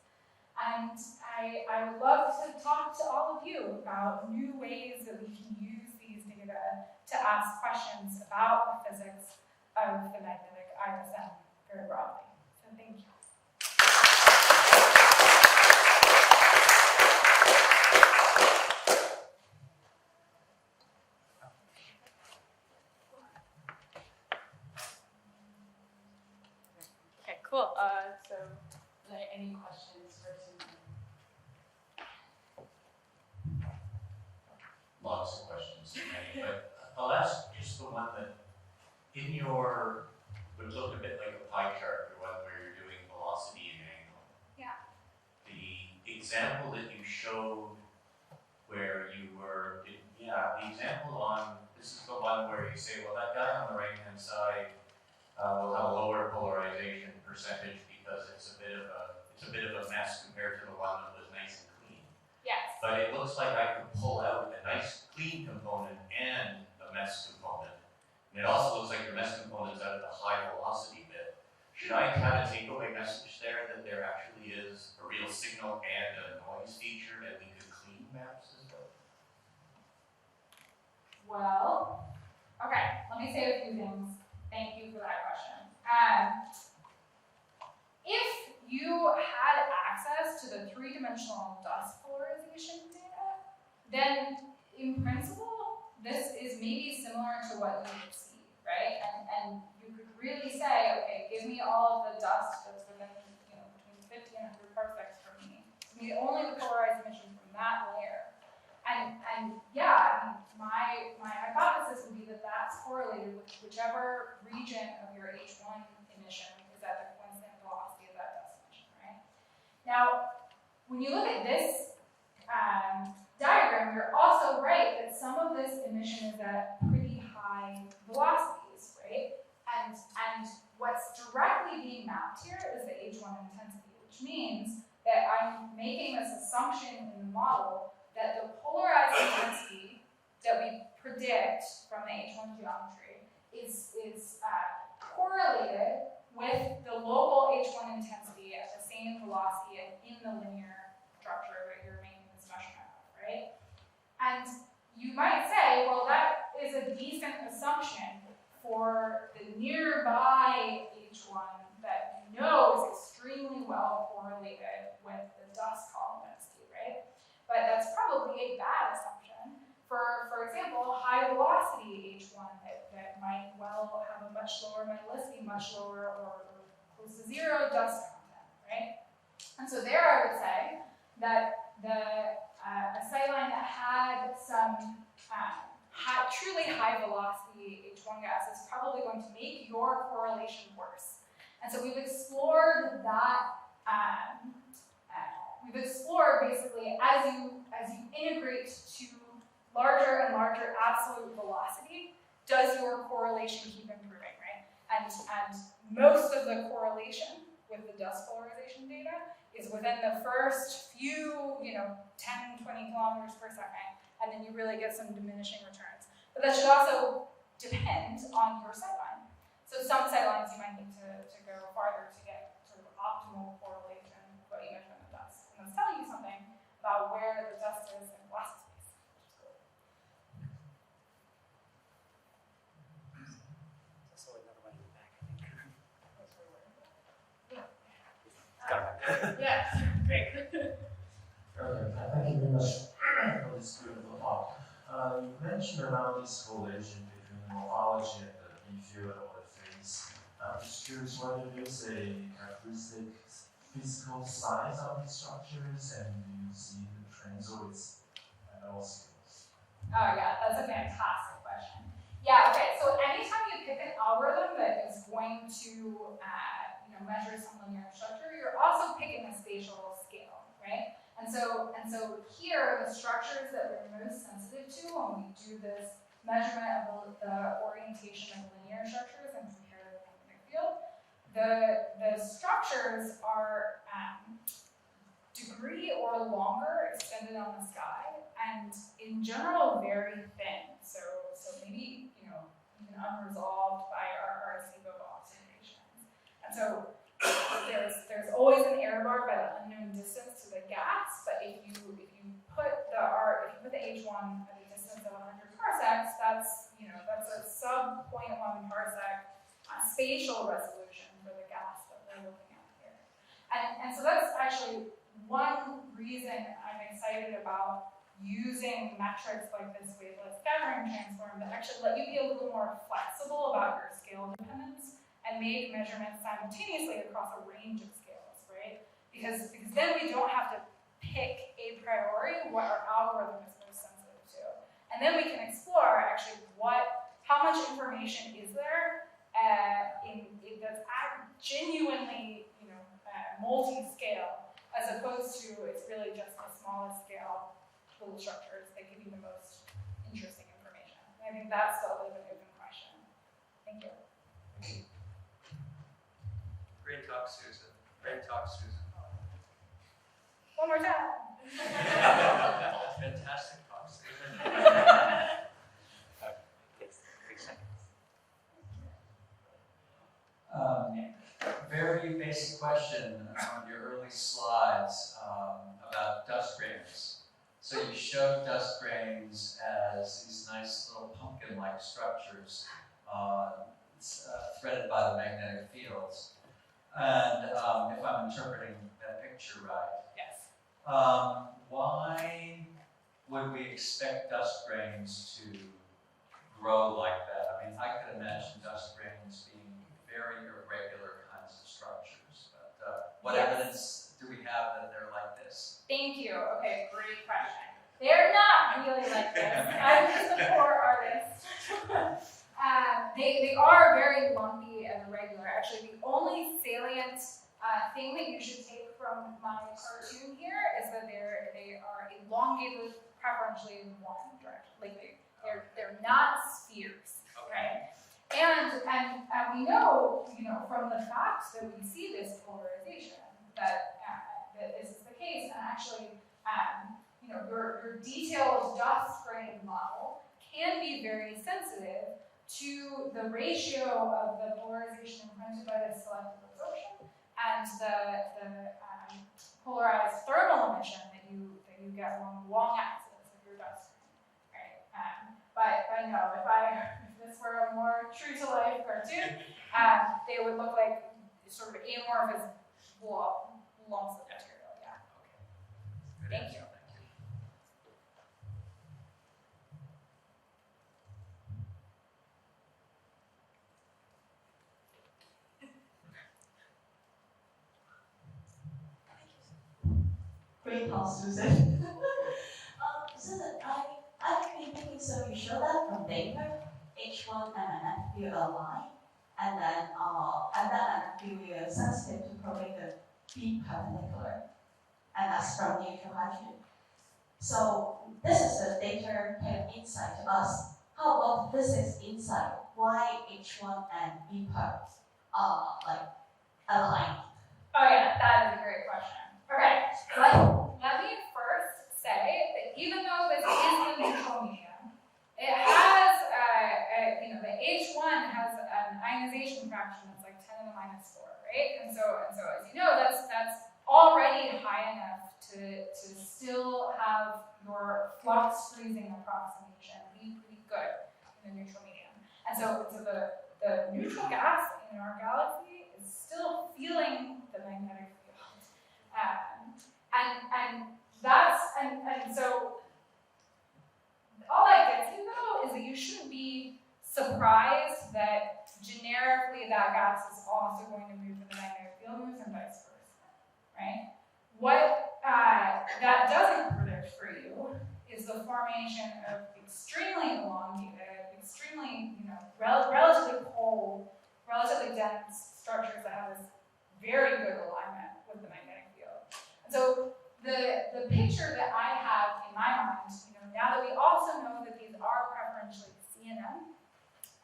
And I would love to talk to all of you about new ways that we can use these data to ask questions about the physics of the magnetic ISM very broadly. So thank you. Okay, cool. So, are there any questions for Susan? Lots of questions, but I'll ask just the one that, in your, would look a bit like a pie chart, the one where you're doing velocity and angle. Yeah. The example that you showed where you were, the example on, this is the one where you say, well, that guy on the right-hand side will have a lower polarization percentage because it's a bit of a mess compared to the one that was nice and clean. Yes. But it looks like I could pull out a nice clean component and a mess component. And it also looks like your mess component is out of the high velocity bit. Should I have a takeaway message there that there actually is a real signal and a noise feature and we could clean maps as well? Well, okay, let me say a few things. Thank you for that question. If you had access to the three-dimensional dust polarization data, then in principle, this is maybe similar to what you would see, right? And you could really say, okay, give me all of the dust that's within, between 50 and 100 parsecs from me. Give me only the polarized emission from that layer. And yeah, my hypothesis would be that that's correlated with whichever region of your H1 emission is at the coincident velocity of that dust emission, right? Now, when you look at this diagram, you're also right that some of this emission is at pretty high velocities, right? And what's directly being mapped here is the H1 intensity, which means that I'm making this assumption in the model that the polarized intensity that we predict from the H1 geometry is correlated with the local H1 intensity at the same velocity and in the linear structure that you're making this measurement of, right? And you might say, well, that is a decent assumption for the nearby H1 that you know is extremely well correlated with the dust column density, right? But that's probably a bad assumption for example, high velocity H1 that might well have a much lower metallicity, much lower or close to zero dust content, right? And so there I would say that a sightline that had some truly high velocity H1 gas is probably going to make your correlation worse. And so we've explored that. We've explored basically as you integrate to larger and larger absolute velocity, does your correlation keep improving, right? And most of the correlation with the dust polarization data is within the first few, 10, 20 kilometers per second, and then you really get some diminishing returns. But that should also depend on your sightline. So some sightlines you might need to go farther to get sort of optimal correlation with what you measure in the dust. And that's telling you something about where the dust is in velocity space, which is cool. So another one in the back, I think. Yes, great. Okay, thank you very much for this beautiful talk. You mentioned around this correlation between the morphology and the B-field or the phase. I'm just curious whether there's a characteristic physical size of these structures, and do you see the trends or it's at all scales? Oh yeah, that's a fantastic question. Yeah, okay, so anytime you pick an algorithm that is going to measure some linear structure, you're also picking a spatial scale, right? And so here, the structures that we're most sensitive to when we do this measurement of the orientation of linear structures and compare to the magnetic field, the structures are degree or longer extended on the sky, and in general very thin. So maybe even unresolved by our ASIAA observations. And so there's always an error bar by the unknown distance to the gas, but if you put the H1 at a distance of 100 parsecs, that's spatial resolution for the gas that we're looking at here. And so that's actually one reason I'm excited about using metrics like this wavelet scattering transform that actually let you be a little more flexible about your scale dependence and make measurements simultaneously across a range of scales, right? Because then we don't have to pick a priori what our algorithm is most sensitive to. And then we can explore actually how much information is there that's genuinely, multi-scale, as opposed to it's really just the smallest scale little structures that give you the most interesting information. And I think that's still a bit of an open question. Thank you. Great talk, Susan. Great talk, Susan. One more time. Fantastic talk, Susan. Very basic question on your early slides about dust grains. So you showed dust grains as these nice little pumpkin-like structures threaded by the magnetic fields. And if I'm interpreting that picture right, Yes. why would we expect dust grains to grow like that? I mean, I could imagine dust grains being very irregular kinds of structures, but what Yes. evidence do we have that they're like this? Thank you. Okay, great question. They're not really like this. I'm just a poor artist. They are very lumpy and irregular. Actually, the only salient thing that you should take from my cartoon here is that they are elongated preferentially in one direction. Like they're not spheres, right? And we know, from the facts that we see this polarization that this is the case. And actually, your detailed dust grain model can be very sensitive to the ratio of the polarization imprinted by the selective absorption and the polarized thermal emission that you get along the long axis of your dust grain, right? But no, if this were a more true to life cartoon, they would look like sort of amorphous lumps of material. Yeah. Okay. Good Thank answer. you. Great talk, Susan. Susan, I've been thinking, so you show that from data, H1 and NFU align, and then NFU is sensitive to propagation B perpendicular, and that's from neutral hydrogen. So this is the data kind of insight to us. How about physics insight? Why H1 and B perp align? Oh yeah, that is a great question. Okay, let me first say that even though this is the neutral medium, it has, the H1 has an ionization fraction that's like 10 to the minus 4, right? And so as you know, that's already high enough to still have your flux freezing approximation be pretty good in the neutral medium. And so the neutral gas in our galaxy is still feeling the magnetic field. And so all that gets you though is that you shouldn't be surprised that generically that gas is also going to move in the magnetic field moves and vice versa, right? What that doesn't predict for you is the formation of extremely elongated, extremely, relatively cold, relatively dense structures that have this very good alignment with the magnetic field. And so the picture that I have in my mind, now that we also know that these are preferentially CNN,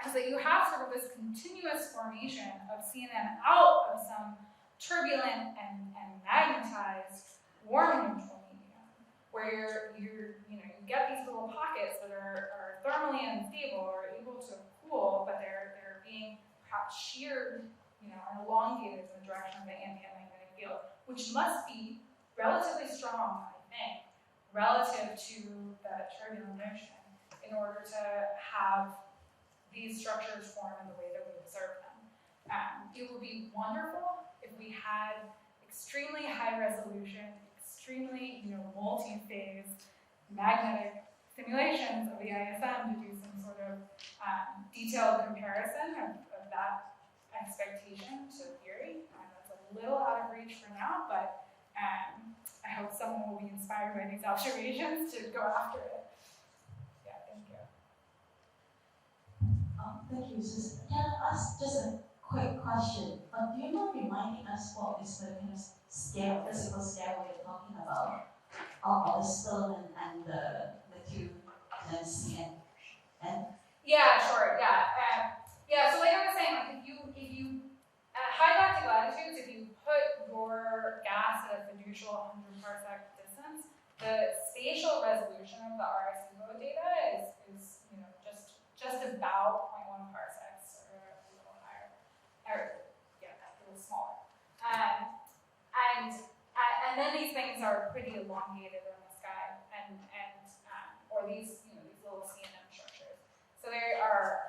is that you have sort of this continuous formation of CNN out of some turbulent and magnetized warm neutral medium, where you get these little pockets that are thermally unstable or able to cool, but they're being perhaps sheared, and elongated in the direction of the ambient magnetic field, which must be relatively strong, I think, relative to the turbulent motion in order to have these structures form in the way that we observe them. it would be wonderful if we had extremely high resolution, extremely multi-phase magnetic simulations of the ISM to do some sort of detailed comparison of that expectation to theory. That's a little out of reach for now, but I hope someone will be inspired by these observations to go after it. Yeah, thank you. Thank you, Susan. Can I ask just a quick question? Do you mind reminding us what is the kind of scale, physical scale we're talking about of the stone and the two lenses and Yeah, sure. Yeah. So like I was saying, like if you at high galactic latitudes, if you put your gas at a fiducial 100 parsec distance, the spatial resolution of the ASIAA data is just about 0.1 parsecs or a little higher, or yeah, a little smaller. And then these things are pretty elongated in the sky, or these little CNM structures. So they are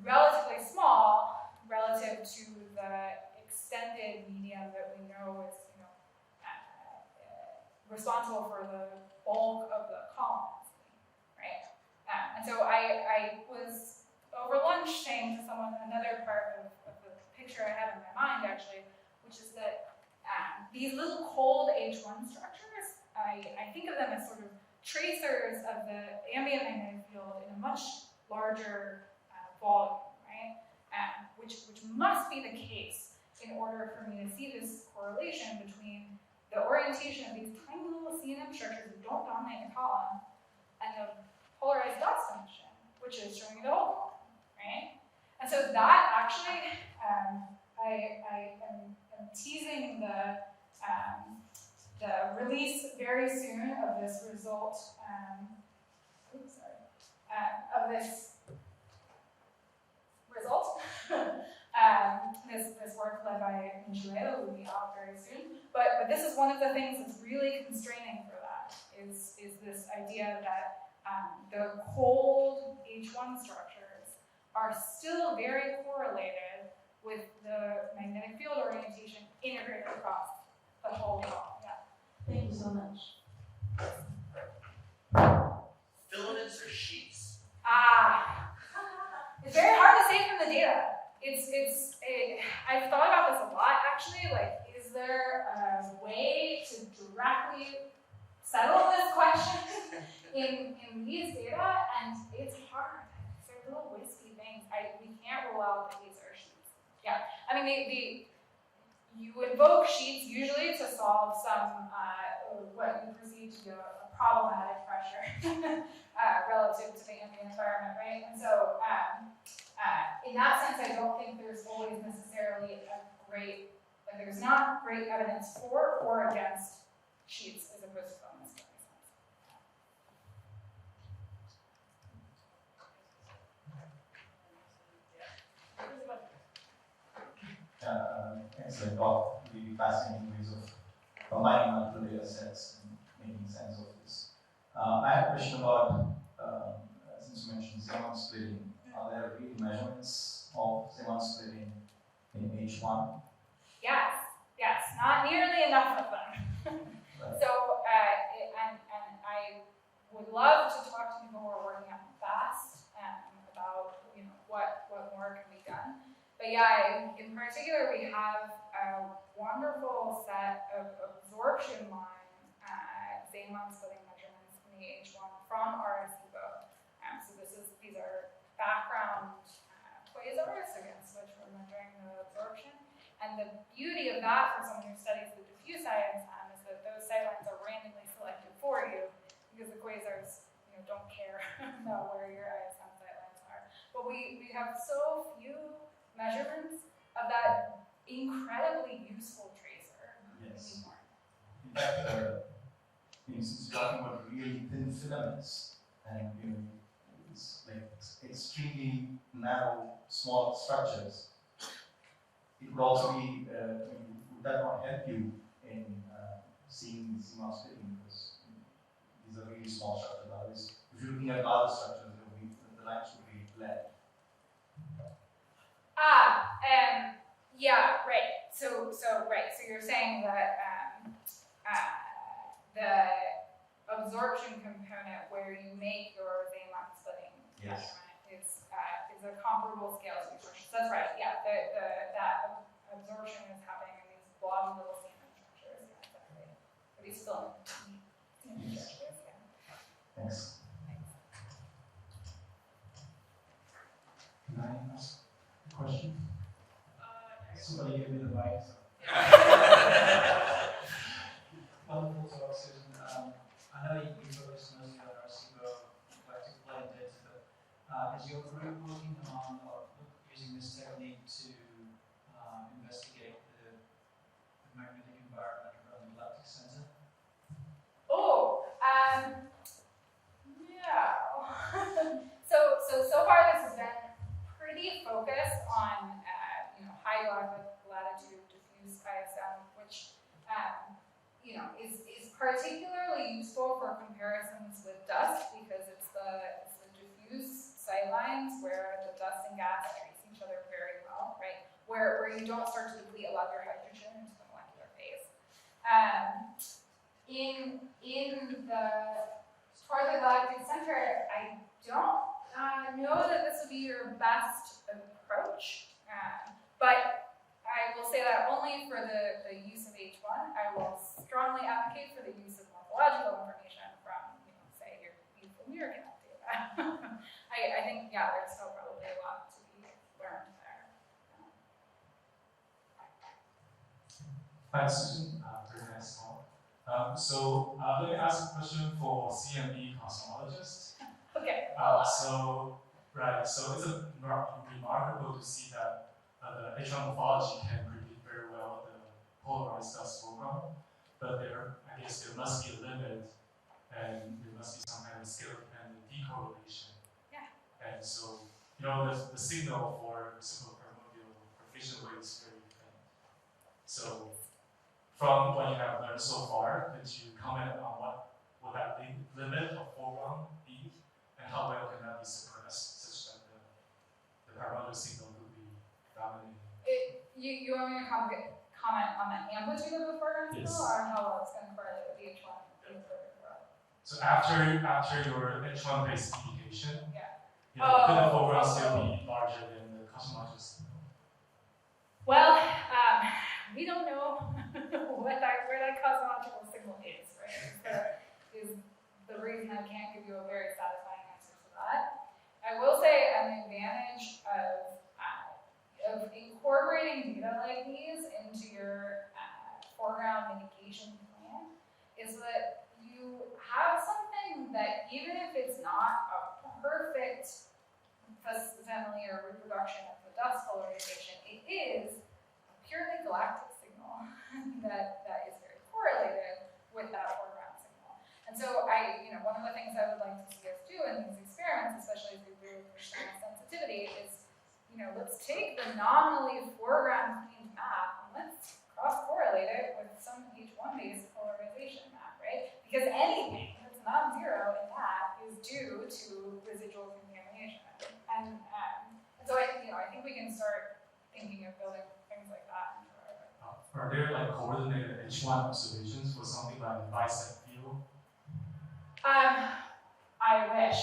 relatively small relative to the extended medium that we know is responsible for the bulk of the column, right? And so I was over lunch saying to someone another part of the picture I have in my mind actually, which is that these little cold H1 structures, I think of them as sort of tracers of the ambient magnetic field in a much larger volume, right? Which must be the case in order for me to see this correlation between the orientation of these tiny little CNM structures that don't dominate the column and the polarized dust emission, which is showing the whole column, right? And so that actually, I am teasing the release very soon of this result, of this result. This work led by Milky will be out very soon. But this is one of the things that's really constraining for that, is this idea that the cold H1 structures are still very correlated with the magnetic field orientation integrated across the whole column. Yeah. thank you so much. Filaments or sheets? It's very hard to say from the data. I've thought about this a lot actually. Like, is there a way to directly settle this question in these data? And it's hard. They're little wispy things. We can't rule out that these are sheets. Yeah, I mean you invoke sheets usually to solve some what you perceive to be a problematic pressure relative to the ambient environment, right? And so in that sense, I don't think there's always necessarily there's not great evidence for or against sheets as opposed to films. Excellent talk, really fascinating ways of combining multiple data sets and making sense of this. I have a question about, since you mentioned Zeeman splitting, are there real measurements of Zeeman splitting in H1? Yes, not nearly enough of them. Right. So, and I would love to talk to people who are working on fast about what more can be done. But yeah, in particular, we have a wonderful set of absorption line Zeeman splitting measurements in the H1 from ASIAA. So these are background quasars against which we're measuring the absorption. And the beauty of that for someone who studies the diffuse ISM is that those sightlines are randomly selected for you because the quasars don't care about where your ISM sightlines are. But we have so few measurements of that incredibly useful tracer Yes. anymore. In fact, since you're talking about really thin filaments, and it's like extremely narrow, small structures, it would also be, would that not help you in seeing the Zeeman splitting? Because these are really small structures. Otherwise, if you're looking at larger structures, the lines would be bled. you're saying that the absorption component where you make your Zeeman splitting Yes. measurement is a comparable scale to absorption. So that's right. Yeah, that absorption is happening in these blobby little Zeeman structures. Yeah, exactly. But these still Zeeman structures. Yeah. Thanks. Can I ask a question? Somebody give me the mic. Wonderful talk, Susan. I know you focus mostly on our galactic plane data, but is your group working on using this technique to investigate the magnetic environment around the galactic center? Oh, yeah. so far this has been pretty focused on high latitude diffuse ISM, which is particularly useful for comparisons with dust because it's the diffuse sightlines where the dust and gas trace each other very well, right? Where you don't start to deplete a lot of your hydrogen into the molecular phase. In for the galactic center, I don't know that this would be your best approach, but I will say that only for the use of H1. I will strongly advocate for the use of morphological information from, say, your beautiful mirror data. I think, yeah, there's still probably a lot to be learned there. Thanks, Susan. Very nice talk. So let me ask a question for CME cosmologists. Okay. So it's remarkable to see that the H1 morphology can predict very well the polarized dust foreground, but I guess there must be a limit, and there must be some kind of scale-dependent decorrelation. Yeah. And so, the signal for simple primordial propagation wave is very faint. So, from what you have learned so far, could you comment on what would that limit of foreground be, and how well can that be suppressed such that the primordial signal would be dominating? You want me to comment on the amplitude of the foreground signal, Yes. or on how well it's going to correlate with the H1 in the perfect world? So after your H1 based indication, Yeah. could the foreground still be larger than the cosmological signal? Well, we don't know where that cosmological signal is, right? Is the reason I can't give you a very satisfying answer to that. I will say an advantage of incorporating data like these into your foreground mitigation plan is that you have something that, even if it's not a perfect facsimile or reproduction of the dust polarization, it is a purely galactic signal that is very correlated with that foreground signal. And so one of the things I would like to see us do in these experiments, especially as we really push on sensitivity, is let's take the nominally foreground cleaned map and let's cross-correlate it with some H1-based polarization map, right? Because anything that's non-zero in that is due to residual contamination. And so I think we can start thinking of building things like that. Are there coordinated H1 observations for something like the bicep field? I wish.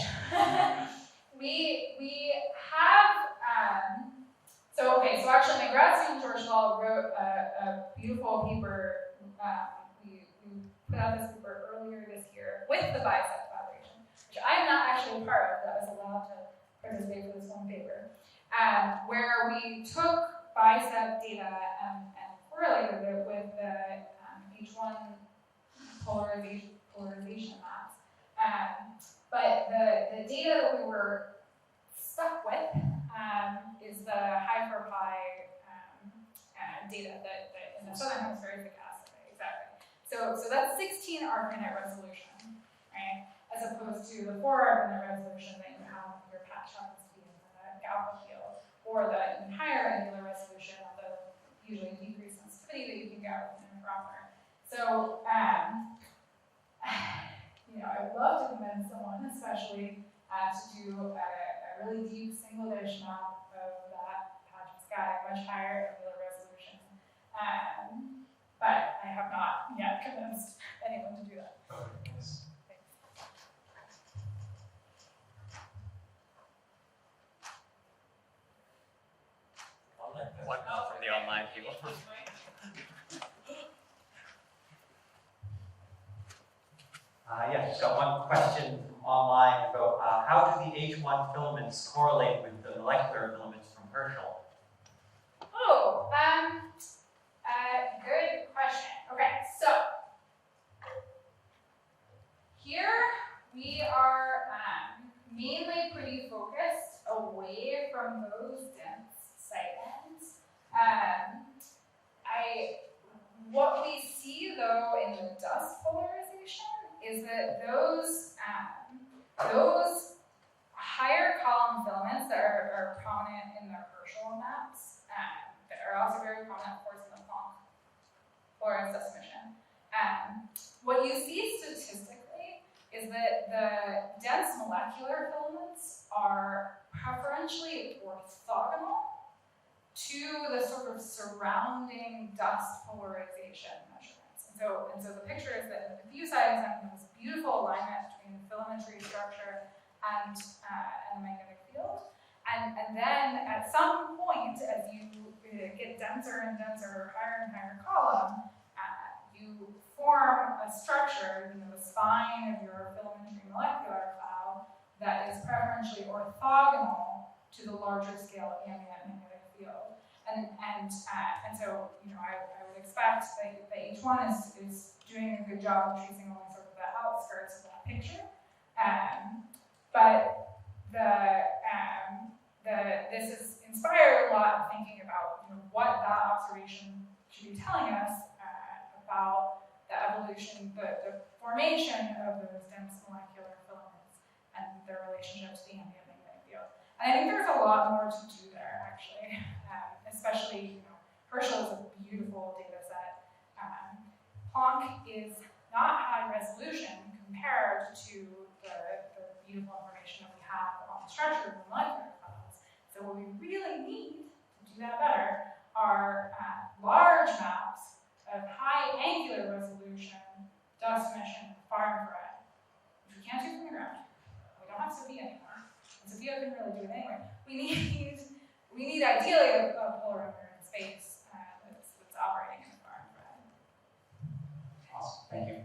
we have. So actually, my grad student George Hall wrote a beautiful paper. We put out this paper earlier this year with the bicep collaboration, which I'm not actually a part of. That was allowed to participate for this one paper, where we took bicep data and correlated it with the H1 polarization maps. But the data that we were stuck with is the high for pi data that in the southern hemisphere is the gas array, exactly. So that's 16 arc-minute resolution, right? As opposed to the 4 arc-minute resolution that you have if your patch happens to be in the alpha field, or the even higher angular resolution of the usually decreased sensitivity that you can get with an interferometer. So I would love to convince someone, especially to do a really deep single dish map of that patch of sky, much higher angular resolution. but I have not yet convinced anyone to do that. Okay, yes. One from the online people. Yeah, just got one question from online about how do the H1 filaments correlate with the molecular filaments from Herschel? Oh, good question. Okay, so here we are mainly pretty focused away from those dense site ends. What we see though in the dust polarization is that those higher column filaments that are prominent in the Herschel maps, that are also very prominent, of course, in the Planck Florence dust mission. What you see statistically is that the dense molecular filaments are preferentially orthogonal to the sort of surrounding dust polarization measurements. And so the picture is that the diffuse side is having this beautiful alignment between the filamentary structure and the magnetic field. And then at some point, as you get denser and denser, higher and higher column, you form a structure, the spine of your filamentary molecular cloud, that is preferentially orthogonal to the larger scale ambient magnetic field. And so, I would expect that the H1 is doing a good job of tracing only sort of the outskirts of that picture. But this is inspired a lot of thinking about what that observation should be telling us about the evolution, the formation of those dense molecular filaments and their relationship to the ambient magnetic field. And I think there's a lot more to do there, actually. Especially, Herschel is a beautiful data set. Planck is not high resolution compared to the beautiful information that we have on the structure of the molecular clouds. So what we really need to do that better are large maps of high angular resolution dust emission far infrared, which we can't do from the ground. We don't have SOFIA anymore. And SOFIA couldn't really do it anyway. We need ideally a polarimeter in space that's operating in the far infrared. Awesome, thank you.